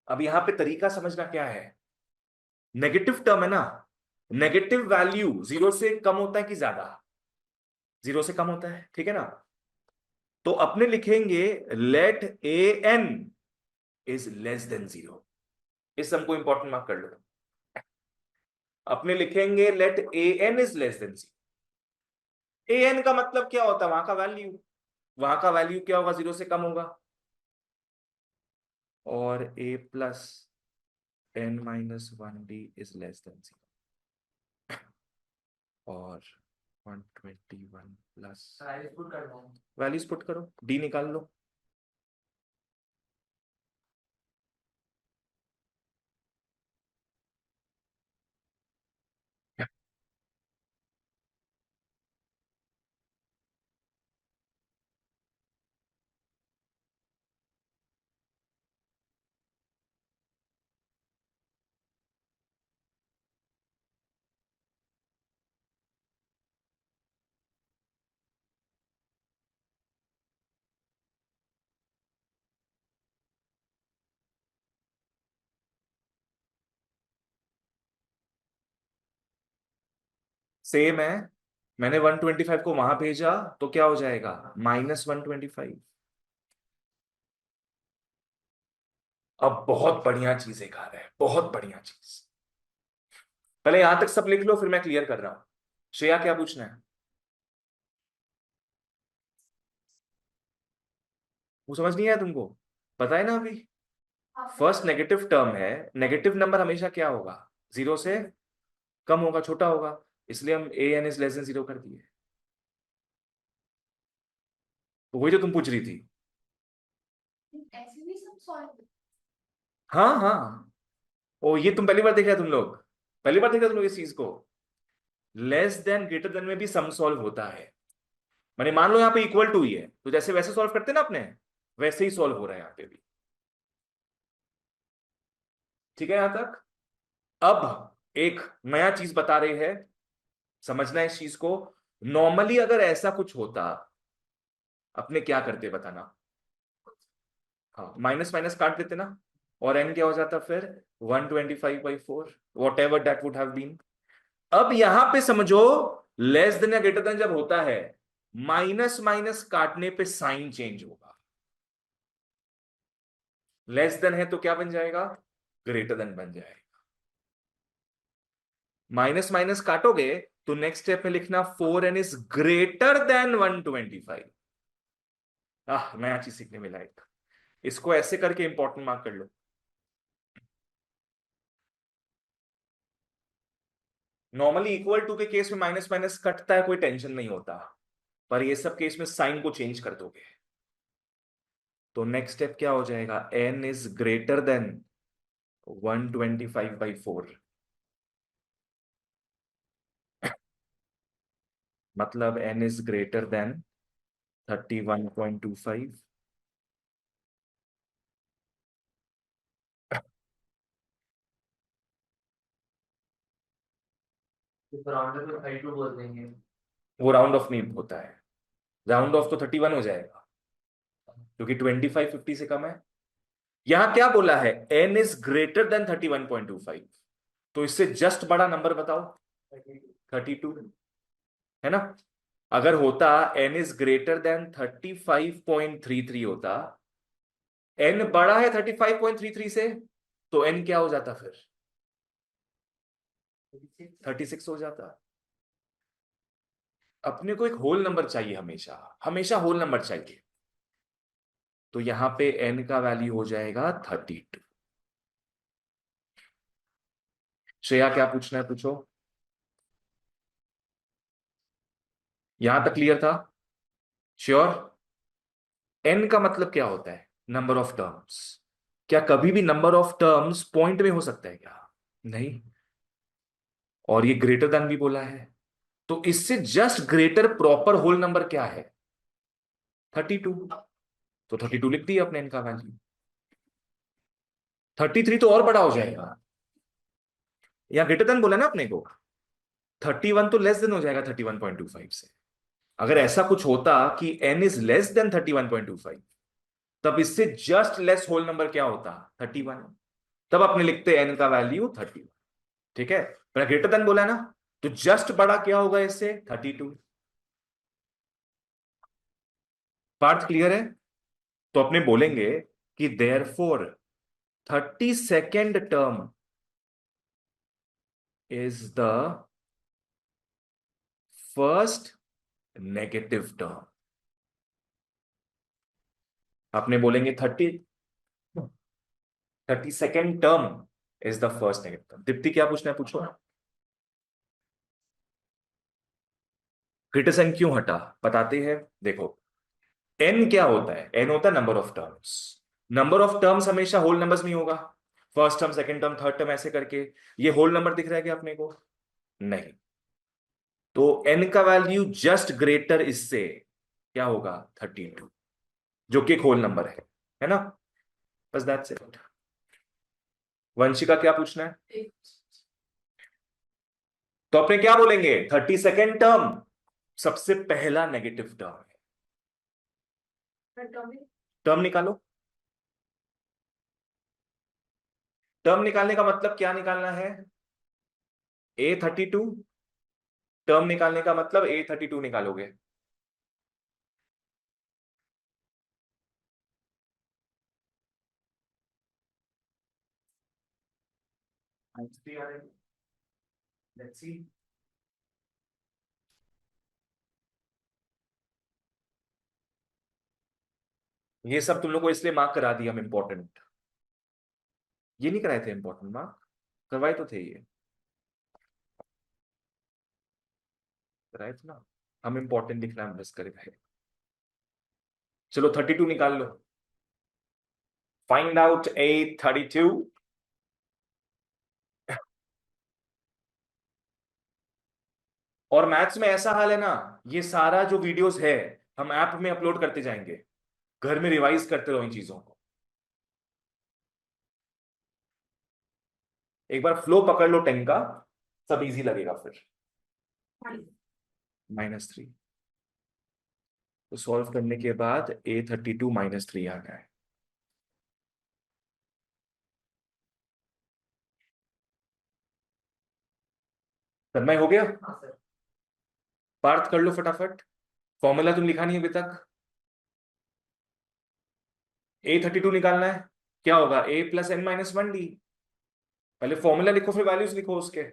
अब यहां पे तरीका समझना क्या है, नेगेटिव टर्म है ना, नेगेटिव वैल्यू 0 से कम होता है कि ज्यादा? 0 से कम होता है, ठीक है ना। तो अपने लिखेंगे let A N is less than 0। इस सम को इंपॉर्टेंट मार्क कर लो। अपने लिखेंगे let A N is less than 0। A N का मतलब क्या होता है? वहां का वैल्यू, वहां का वैल्यू क्या होगा? 0 से कम होगा। और A plus n minus 1d is less than 0। और 121 प्लस वैल्यूज पुट करो, d निकाल लो। सेम है, मैंने 125 को वहां भेजा तो क्या हो जाएगा? -125। अब बहुत बढ़िया चीज एक आ रहा है, बहुत बढ़िया चीज। पहले यहां तक सब लिख लो, फिर मैं क्लियर कर रहा हूं। श्रेया क्या पूछना है? वो समझ नहीं आया तुमको? पता है ना अभी, फर्स्ट नेगेटिव टर्म है, नेगेटिव नंबर हमेशा क्या होगा? 0 से कम होगा, छोटा होगा, इसलिए हम A N is less than 0 कर दिए। तो वही जो तुम पूछ रही थी। हाँ हाँ, ओ ये तुम पहली बार देखा है, तुम लोग पहली बार देखा तुम लोग इस चीज को। लेस देन ग्रेटर देन में भी सम सॉल्व होता है। माने मान लो यहाँ पे इक्वल टू ही है, तो जैसे वैसे सॉल्व करते हैं ना अपने, वैसे ही सॉल्व हो रहा है यहाँ पे भी। ठीक है यहां तक? अब एक नया चीज बता रहे हैं, समझना है इस चीज को। नॉर्मली अगर ऐसा कुछ होता, अपने क्या करते बताना? हाँ, माइनस माइनस काट देते ना, और एन क्या हो जाता फिर? 125/4, whatever that would have been. अब यहां पे समझो, लेस देन या ग्रेटर देन जब होता है, माइनस माइनस काटने पे साइन चेंज होगा। लेस देन है तो क्या बन जाएगा? ग्रेटर देन बन जाएगा। माइनस माइनस काटोगे तो नेक्स्ट स्टेप में लिखना 4n इज ग्रेटर देन 125। नया चीज सीखने मिला एक। इसको ऐसे करके इंपॉर्टेंट मार्क कर लो। नॉर्मली इक्वल टू के केस में माइनस माइनस कटता है, कोई टेंशन नहीं होता, पर ये सब केस में साइन को चेंज कर दोगे। तो नेक्स्ट स्टेप क्या हो जाएगा, n इज ग्रेटर देन 125/4, मतलब n is greater than 31.25। Brown में 32 बोल देंगे। वो राउंड ऑफ नहीं होता है, राउंड ऑफ तो 31 हो जाएगा क्योंकि 25 50 से कम है। यहां क्या बोला है, n इज ग्रेटर देन 31.25, तो इससे जस्ट बड़ा नंबर बताओ, 32 है ना। अगर होता n इज ग्रेटर देन 35.33 होता, n बड़ा है 35.33 से, तो n क्या हो जाता फिर, 36 हो जाता। अपने को एक होल नंबर चाहिए, हमेशा हमेशा होल नंबर चाहिए, तो यहां पे n का वैल्यू हो जाएगा 32। श्रेया क्या पूछना है पूछो, यहां तक क्लियर था, श्योर। n का मतलब क्या होता है, नंबर ऑफ टर्म्स। क्या कभी भी नंबर ऑफ टर्म्स पॉइंट में हो सकता है क्या, नहीं। और ये ग्रेटर देन भी बोला है, तो इससे just greater proper whole number क्या है, 32। तो 32 लिख दिया अपने n का वैल्यू। 33 तो और बड़ा हो जाएगा, या ग्रेटर देन बोला ना अपने को, 31 तो लेस देन हो जाएगा 31.25 से। अगर ऐसा कुछ होता कि n इज लेस देन 31.25, तब इससे जस्ट लेस होल नंबर क्या होता, 31। तब अपने लिखते n का वैल्यू 31, ठीक है। पर ग्रेटर देन बोला ना, तो जस्ट बड़ा क्या होगा इससे, 32। पार्ट क्लियर है। तो अपने बोलेंगे कि therefore 32nd term is the first negative term. अपने बोलेंगे 32nd term is the first negative term. Deepti क्या पूछना है पूछो। ग्रेटर साइन क्यों हटा, बताते हैं। देखो n क्या होता है, n होता है number of terms. Number of terms हमेशा होल नंबर्स नहीं होगा, first term second term third term ऐसे करके। ये होल नंबर दिख रहा है क्या अपने को, नहीं। तो n का वैल्यू जस्ट ग्रेटर इससे क्या होगा, 32, जो कि एक होल नंबर है ना। बस दैट्स इट। वंशिका क्या पूछना है। तो अपने क्या बोलेंगे, 32nd टर्म सबसे पहला नेगेटिव टर्म है। टर्म निकालो। टर्म निकालने का मतलब क्या निकालना है, A32। टर्म निकालने का मतलब A32 निकालोगे। Let's see. ये सब तुम लोग को इसलिए मार्क करा दिया हम, इंपॉर्टेंट ये नहीं कराए थे, इंपॉर्टेंट मार्क करवाए तो थे, ये कराए थे ना। हम इंपॉर्टेंट लिखना मिस कर गए। चलो 32 निकाल लो। Find out A32। और मैथ्स में ऐसा हाल है ना, ये सारा जो वीडियोस है हम ऐप में अपलोड करते जाएंगे, घर में रिवाइज करते रहो इन चीजों को। एक बार फ्लो पकड़ लो 10 का, सब इजी लगेगा फिर। -3। तो सॉल्व करने के बाद A32 -3 आ गया है। करना ही हो गया। हाँ सर। पार्थ कर लो फटाफट, फॉर्मूला तुम लिखा नहीं अभी तक। A32 निकालना है, क्या होगा A+n-1D। पहले फॉर्मूला लिखो फिर वैल्यूज लिखो उसके।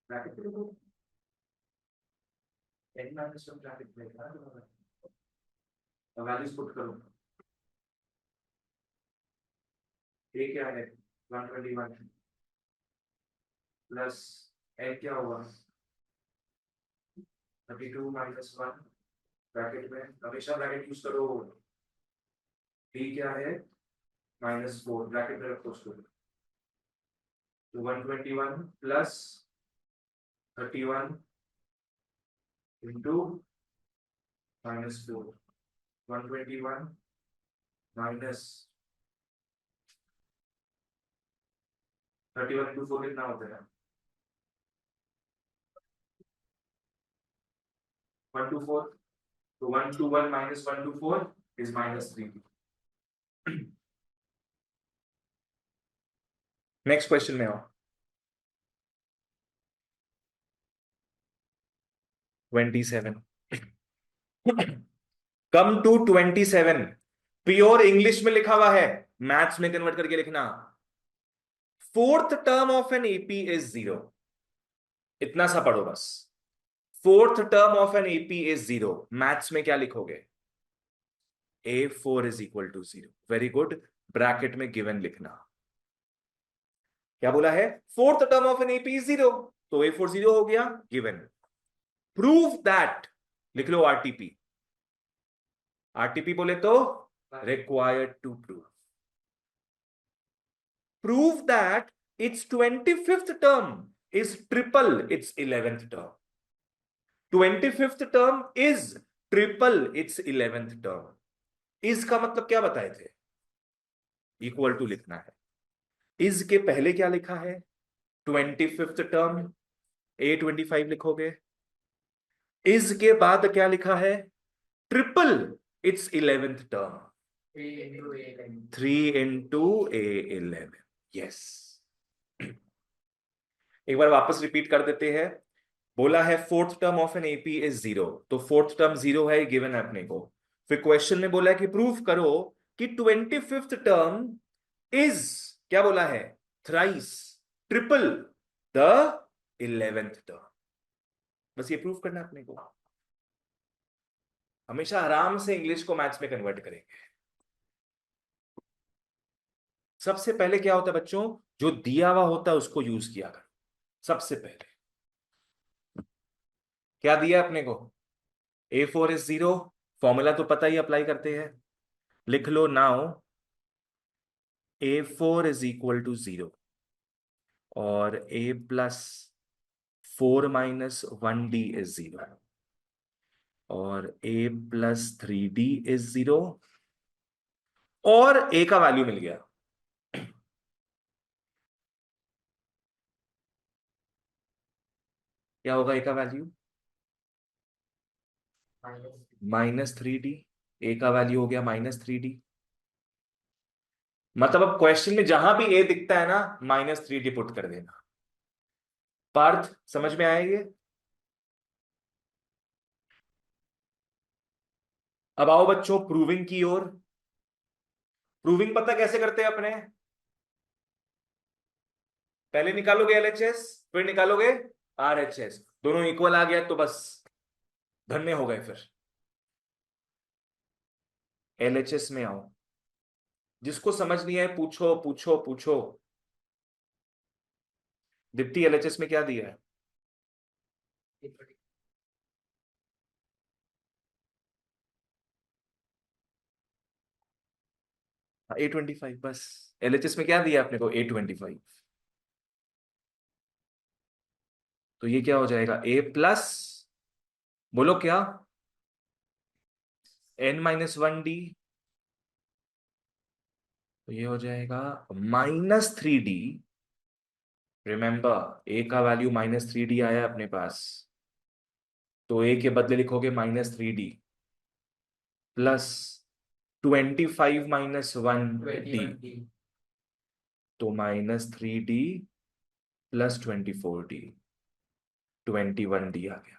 ब्रैकेट लिखो, n-1 ब्रैकेट में वैल्यूज पुट करो। ए क्या है 121 प्लस एन क्या होगा 32 माइनस 1 ब्रैकेट में हमेशा ब्रैकेट यूज करो। बी क्या है -4 ब्रैकेट में रखो उसको। तो 121 प्लस 31 इंटू -4 121 माइनस 31 इंटू 4 कितना होता है 124। तो 121 माइनस 124 इज -3। नेक्स्ट क्वेश्चन में आओ 27। कम टू 27 प्योर इंग्लिश में लिखा हुआ है, मैथ्स में कन्वर्ट करके लिखना। Fourth term of an AP is 0, इतना सा पढ़ो बस। Fourth term of an AP is 0, maths में क्या लिखोगे A4 is equal to 0। Very good, bracket में गिवन लिखना। क्या बोला है fourth term of an AP is 0, तो A4 0 हो गया गिवन। प्रूव दैट लिख लो आरटीपी। आरटीपी बोले तो required to prove that its 25th term is triple its 11th term। 25th term is triple its 11th term। इसका मतलब क्या बताए थे, इक्वल टू लिखना है। इस के पहले क्या लिखा है 25th टर्म, A25 लिखोगे। इस के बाद क्या लिखा है triple it's 11th term, 3 into A11। Yes, एक बार वापस रिपीट कर देते हैं। बोला है fourth term of an AP is 0, तो फोर्थ टर्म 0 है गिवन है अपने को। फिर क्वेश्चन में बोला है कि प्रूफ करो कि 25th टर्म इज क्या बोला है thrice triple the 11th term. बस ये प्रूफ करना है अपने को। हमेशा आराम से इंग्लिश को मैथ्स में कन्वर्ट करेंगे। सबसे पहले क्या होता है बच्चों, जो दिया हुआ होता है उसको यूज किया करो। सबसे पहले क्या दिया अपने को A4 इज 0, फॉर्मूला तो पता ही, अप्लाई करते हैं। लिख लो now A4 is equal to 0 और A+4 माइनस 1D इज 0 और A+3D इज 0 और A का वैल्यू मिल गया। क्या होगा A का वैल्यू -3D। A का वैल्यू हो गया -3D। मतलब अब क्वेश्चन में जहां भी A दिखता है ना -3D पुट कर देना। पार्थ समझ में आएंगे। अब आओ बच्चों प्रूविंग की ओर। प्रूविंग पता कैसे करते हैं अपने, पहले निकालोगे LHS फिर निकालोगे RHS, दोनों इक्वल आ गया तो बस धन्य हो गए। फिर LHS में आओ, जिसको समझ नहीं है पूछो पूछो पूछो। दीप्ति LHS में क्या दिया है A25। बस LHS में क्या दिया आपने को A25। तो ये क्या हो जाएगा A+, बोलो क्या N-1D, तो ये हो जाएगा -3D। रिमेंबर A का वैल्यू -3D आया अपने पास, तो A के बदले लिखोगे -3D प्लस 25 माइनस 1D, तो -3D प्लस 24D, 21D आ गया।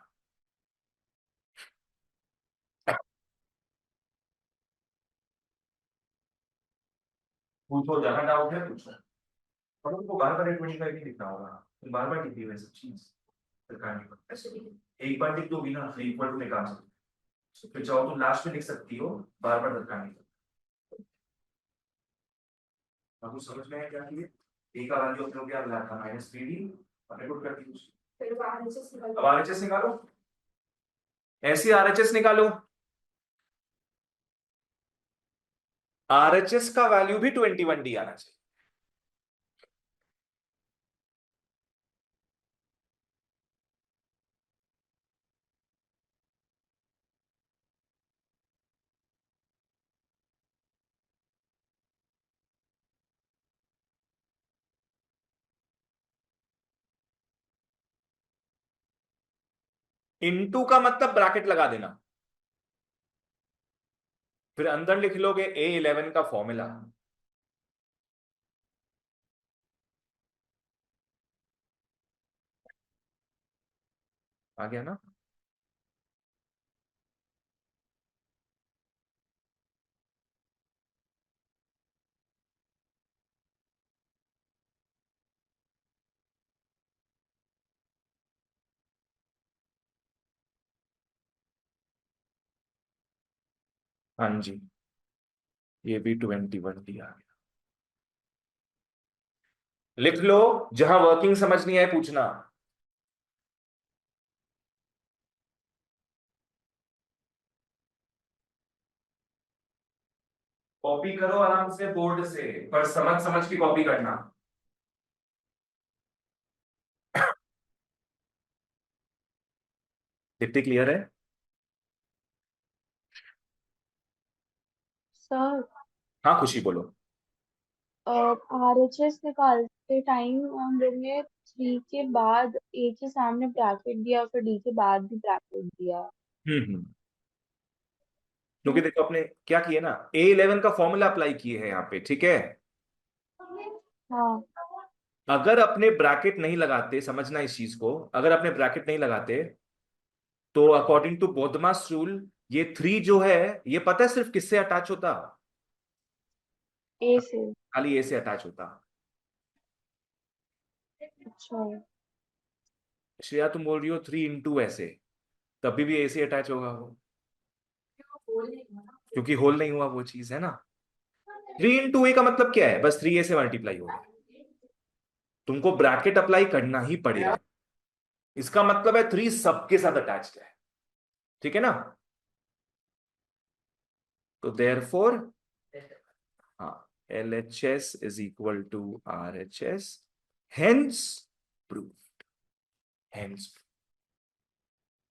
पूछो, जहां डाउट है पूछो। और उनको बार बार 25 ही लिखना होगा, तुम बार बार लिख दी वैसे चीज सरकार ने। एक बार लिख दोगी ना फिर इक्वल टू निकाल सकते, फिर चाहो तो लास्ट में लिख सकती हो, बार बार सरकार नहीं। अब कुछ समझ में आया क्या किए? ए का वैल्यू अपने को क्या मिला था -3d, अपने पुट कर दी। फिर वो RHS निकल अब आरएचएस निकालो, ऐसी आरएचएस निकालो। आरएचएस का वैल्यू भी 21d आना चाहिए। इनटू का मतलब ब्रैकेट लगा देना, फिर अंदर लिख लोगे A11 का फॉर्मूला। आ गया ना? हाँ जी, ये भी 21d आ गया। लिख लो, जहां वर्किंग समझ नहीं आए पूछना। कॉपी करो आराम से बोर्ड से, पर समझ समझ की कॉपी करना। कितनी क्लियर है? सर हाँ खुशी बोलो। RHS निकालते टाइम हम लोग ने 3 के बाद A के सामने ब्रैकेट दिया, फिर D के बाद भी ब्रैकेट दिया। हम्म, क्योंकि देखो अपने क्या किए ना, A11 का फॉर्मूला अप्लाई किए हैं यहाँ पे, ठीक है? हाँ अगर अपने ब्रैकेट नहीं लगाते, समझना इस चीज को, अगर अपने ब्रैकेट नहीं लगाते तो अकॉर्डिंग टू बोधमास रूल ये 3 जो है, ये पता है सिर्फ किससे अटैच होता? A से। खाली ए से अटैच होता। अच्छा श्रेया तुम बोल रही हो 3 इंटू ऐसे, तभी भी ए से अटैच होगा वो, बोल नहीं हुआ ना। क्योंकि होल नहीं हुआ वो चीज, है ना? 3 इंटू ए का मतलब क्या है? बस 3a से मल्टीप्लाई हो गया। तुमको ब्रैकेट अप्लाई करना ही पड़ेगा, इसका मतलब है 3 सबके साथ अटैच्ड है, ठीक है ना? तो देयरफॉर हाँ, LHS is equal to RHS, hence proved, hence.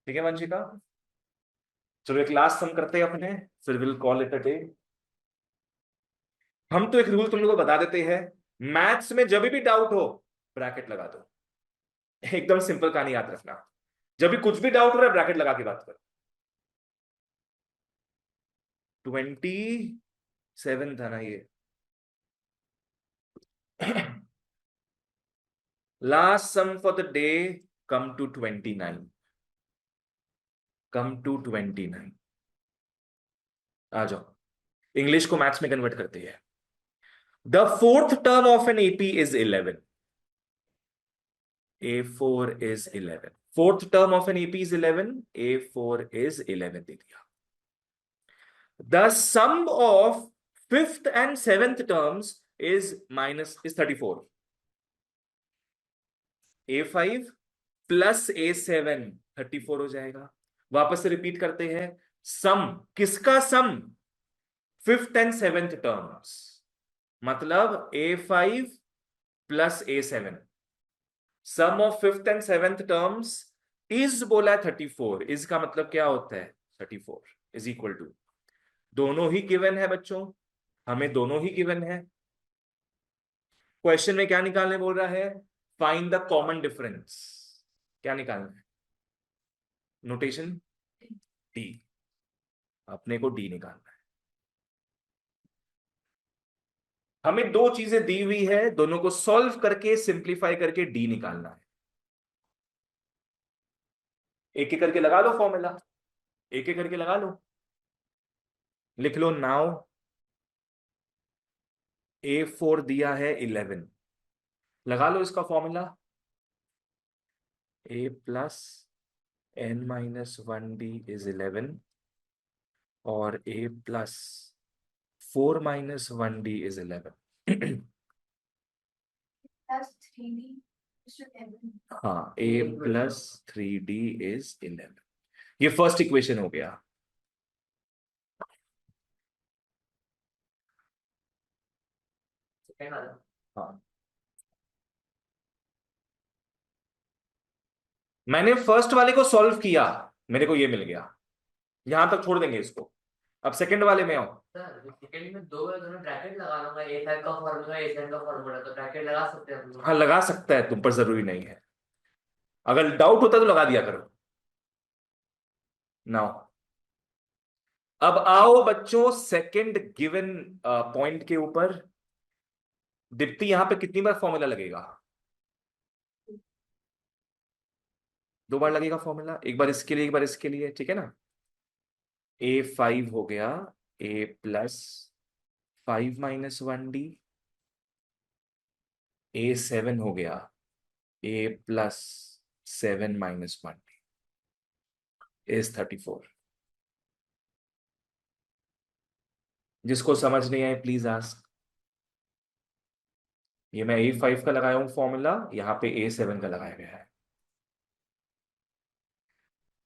ठीक है वंशिका, चलो एक लास्ट सम करते हैं अपने, फिर will call it a day. हम तो एक रूल तुम लोगों को बता देते हैं, मैथ्स में जब भी डाउट हो ब्रैकेट लगा दो। एकदम सिंपल कहानी याद रखना, जब भी कुछ भी डाउट हो रहा है ब्रैकेट लगा के बात करो। 27 था ना ये? Last sum for the day, come to 29, come to 29। आ जाओ, इंग्लिश को मैथ्स में कन्वर्ट करते हैं। The fourth term of an AP is 11, A4 is 11, fourth term of an AP is 11, A4 is 11 दे दिया। The sum of fifth and seventh terms is 34, A5 plus A7 34 हो जाएगा। वापस से repeat करते हैं, सम किसका sum? Fifth and seventh terms, मतलब A5 plus A7, sum of fifth and seventh terms is बोला है 34, इज का मतलब क्या होता है? 34 इज इक्वल टू, दोनों ही गिवन है बच्चों, हमें दोनों ही गिवन है। क्वेश्चन में क्या निकालने बोल रहा है? Find the common difference. क्या निकालना है? नोटेशन डी, अपने को डी निकालना है। हमें दो चीजें दी हुई है, दोनों को सॉल्व करके सिंप्लीफाई करके डी निकालना है। एक एक करके लगा लो फॉर्मूला, एक एक करके लगा लो, लिख लो नाउ। A4 दिया है 11, लगा लो इसका formula, A plus n-1d is 11 और A plus 4 - 1d is 11। plus 3D is to 11. हाँ, a plus 3d is 11। ये फर्स्ट इक्वेशन हो गया। सेकंड वाला हाँ, मैंने फर्स्ट वाले को सॉल्व किया, मेरे को ये मिल गया, यहां तक छोड़ देंगे इसको। अब सेकंड वाले में आओ। सर सेकंड में दो दोनों ब्रैकेट लगा लूंगा, ए साइड का फॉर्मूला ए साइड का फॉर्मूला, तो ब्रैकेट लगा सकते हैं हम लोग। हाँ, लगा सकता है तुम पर, जरूरी नहीं है, अगर डाउट होता तो लगा दिया करो। नाउ अब आओ बच्चों सेकंड गिवन पॉइंट के ऊपर। दीप्ति, यहां पे कितनी बार फॉर्मूला लगेगा? 2 बार लगेगा फॉर्मूला, एक बार इसके लिए एक बार इसके लिए, ठीक है ना। a5 हो गया a plus 5 minus 1d, a7 हो गया a plus 7 minus 1d is 34। जिसको समझ नहीं आए प्लीज आस्क। ये मैं a5 का लगाया हूं फॉर्मूला, यहां पे a7 का लगाया गया है,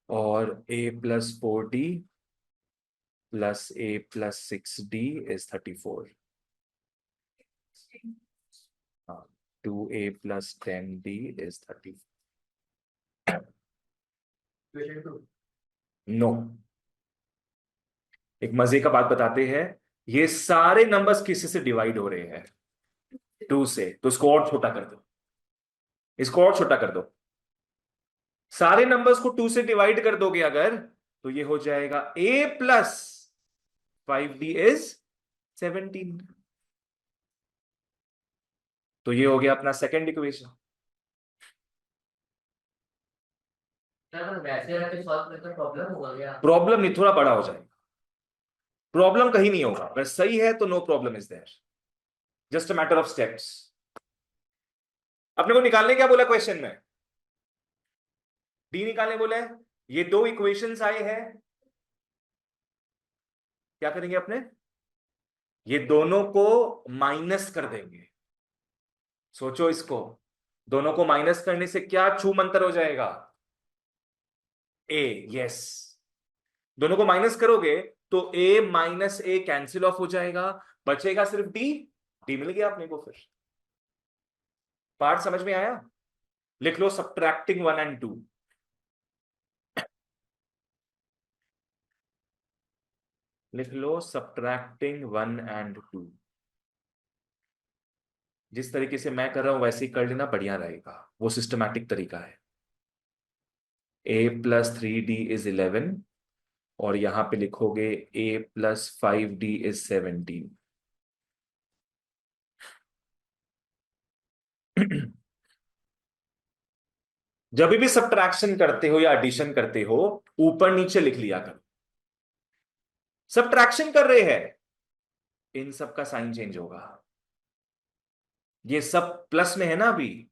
और a plus 4d plus a plus 6d is 34। हाँ, 2a plus 10d is 34। Equation 2 no, एक मजे का बात बताते हैं, ये सारे नंबर्स किसी से डिवाइड हो रहे हैं 2 से, तो इसको और छोटा कर दो, इसको और छोटा कर दो। सारे नंबर्स को 2 से डिवाइड कर दोगे अगर, तो ये हो जाएगा a प्लस 5d इज 17। तो ये हो गया अपना सेकेंड इक्वेशन। सर वैसे रख के सॉल्व करके प्रॉब्लम होगा क्या? प्रॉब्लम नहीं, थोड़ा बड़ा हो जाएगा, प्रॉब्लम कहीं नहीं होगा, अगर सही है तो no problem is there, just a matter of steps. अपने को निकालने क्या बोला क्वेश्चन में? डी निकालने बोला है। ये 2 इक्वेशंस आए हैं, क्या करेंगे अपने? ये दोनों को माइनस कर देंगे। सोचो इसको, दोनों को माइनस करने से क्या छू मंतर हो जाएगा? ए, यस। दोनों को माइनस करोगे तो a minus A cancel of हो जाएगा, बचेगा सिर्फ d। d मिल गया अपने को। फिर पार्ट समझ में आया? लिख लो सब्ट्रैक्टिंग 1 and 2। लिख लो सब्ट्रैक्टिंग 1 and 2। जिस तरीके से मैं कर रहा हूं वैसे ही कर लेना, बढ़िया रहेगा, वो सिस्टमैटिक तरीका है। a प्लस 3d इज 11, और यहां पे लिखोगे a प्लस 5d इज 17। जब भी सब्ट्रैक्शन करते हो या एडिशन करते हो, ऊपर नीचे लिख लिया करो। सब्ट्रैक्शन कर रहे हैं, इन सब का साइन चेंज होगा। ये सब प्लस में है ना अभी,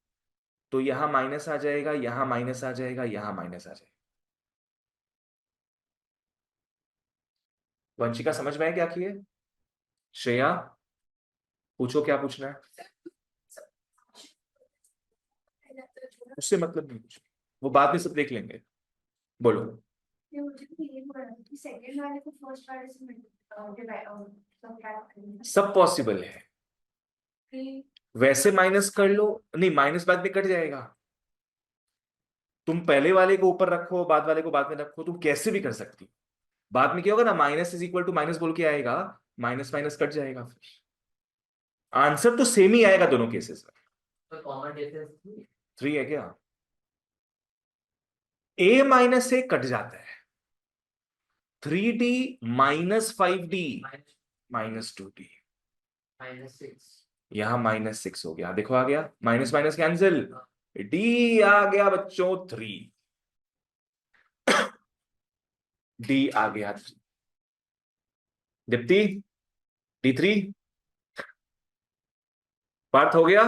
तो यहां माइनस आ जाएगा, यहां माइनस आ जाएगा, यहां माइनस आ जाएगा। वंशिका समझ में आया क्या किए? श्रेया पूछो क्या पूछना है, उससे मतलब नहीं कुछ, वो बाद में सब देख लेंगे। बोलो। ये मुझे तो ये बोल रहा था कि सेकंड वाले को फर्स्ट वाले से डिवाइड सब्ट्रैक्ट करना सब पॉसिबल है, है। वैसे माइनस कर लो, नहीं माइनस बाद में कट जाएगा। तुम पहले वाले को ऊपर रखो, बाद वाले को बाद में रखो, तुम कैसे भी कर सकती हो। बाद में क्या होगा ना, minus is equal to minus बोल के आएगा, माइनस माइनस कट जाएगा, फिर आंसर तो सेम ही आएगा दोनों केसेस में। तो कॉमन डिफरेंस 3 है क्या? a माइनस से कट जाता है, 3d minus 5d minus 2d, -6। यहां -6 हो गया, देखो आ गया, माइनस माइनस कैंसिल, d आ गया बच्चों 3, d आ गया 3। दीप्ति d3 पार्थ हो गया।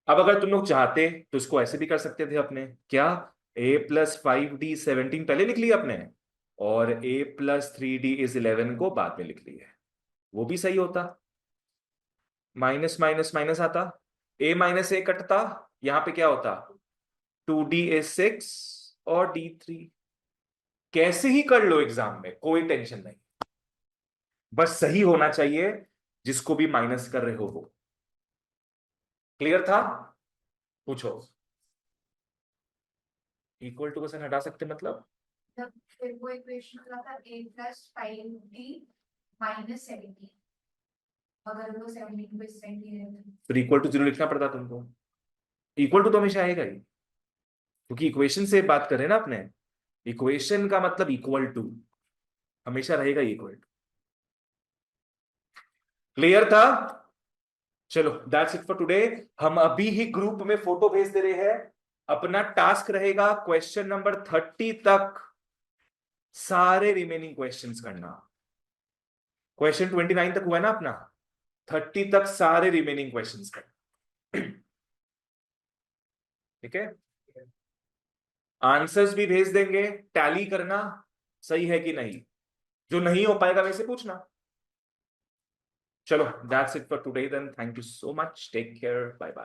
अब अगर तुम लोग चाहते तो इसको ऐसे भी कर सकते थे अपने, क्या? a प्लस 5d 17 पहले लिख लिया अपने, और a प्लस 3d इज 11 को बाद में लिख लिया, वो भी सही होता। माइनस माइनस माइनस आता, a माइनस ए कटता, यहां पे क्या होता 2d(a)6 और d3। कैसे ही कर लो एग्जाम में, कोई टेंशन नहीं, बस सही होना चाहिए जिसको भी माइनस कर रहे हो वो। क्लियर था? पूछो। इक्वल टू का साइन हटा सकते मतलब? जब फिर वो इक्वेशन मिला था a plus 5d minus 17, अगर वो 17 को इस साइड ले लेते हैं फिर इक्वल टू 0 लिखना पड़ता तुमको। इक्वल टू तो हमेशा आएगा ही, क्योंकि इक्वेशन से बात करें ना अपने, इक्वेशन का मतलब इक्वल टू हमेशा रहेगा इक्वल टू। क्लियर था? चलो दैट्स इट फॉर टुडे। हम अभी ही ग्रुप में फोटो भेज दे रहे हैं। अपना टास्क रहेगा क्वेश्चन नंबर 30 तक सारे रिमेनिंग क्वेश्चंस करना। क्वेश्चन 29 तक हुआ है ना अपना, 30 तक सारे रिमेनिंग क्वेश्चंस करना। ठीक है, आंसर्स भी भेज देंगे, टैली करना सही है कि नहीं, जो नहीं हो पाएगा वैसे पूछना। चलो that's it for today then, thank you so much, take care, bye bye.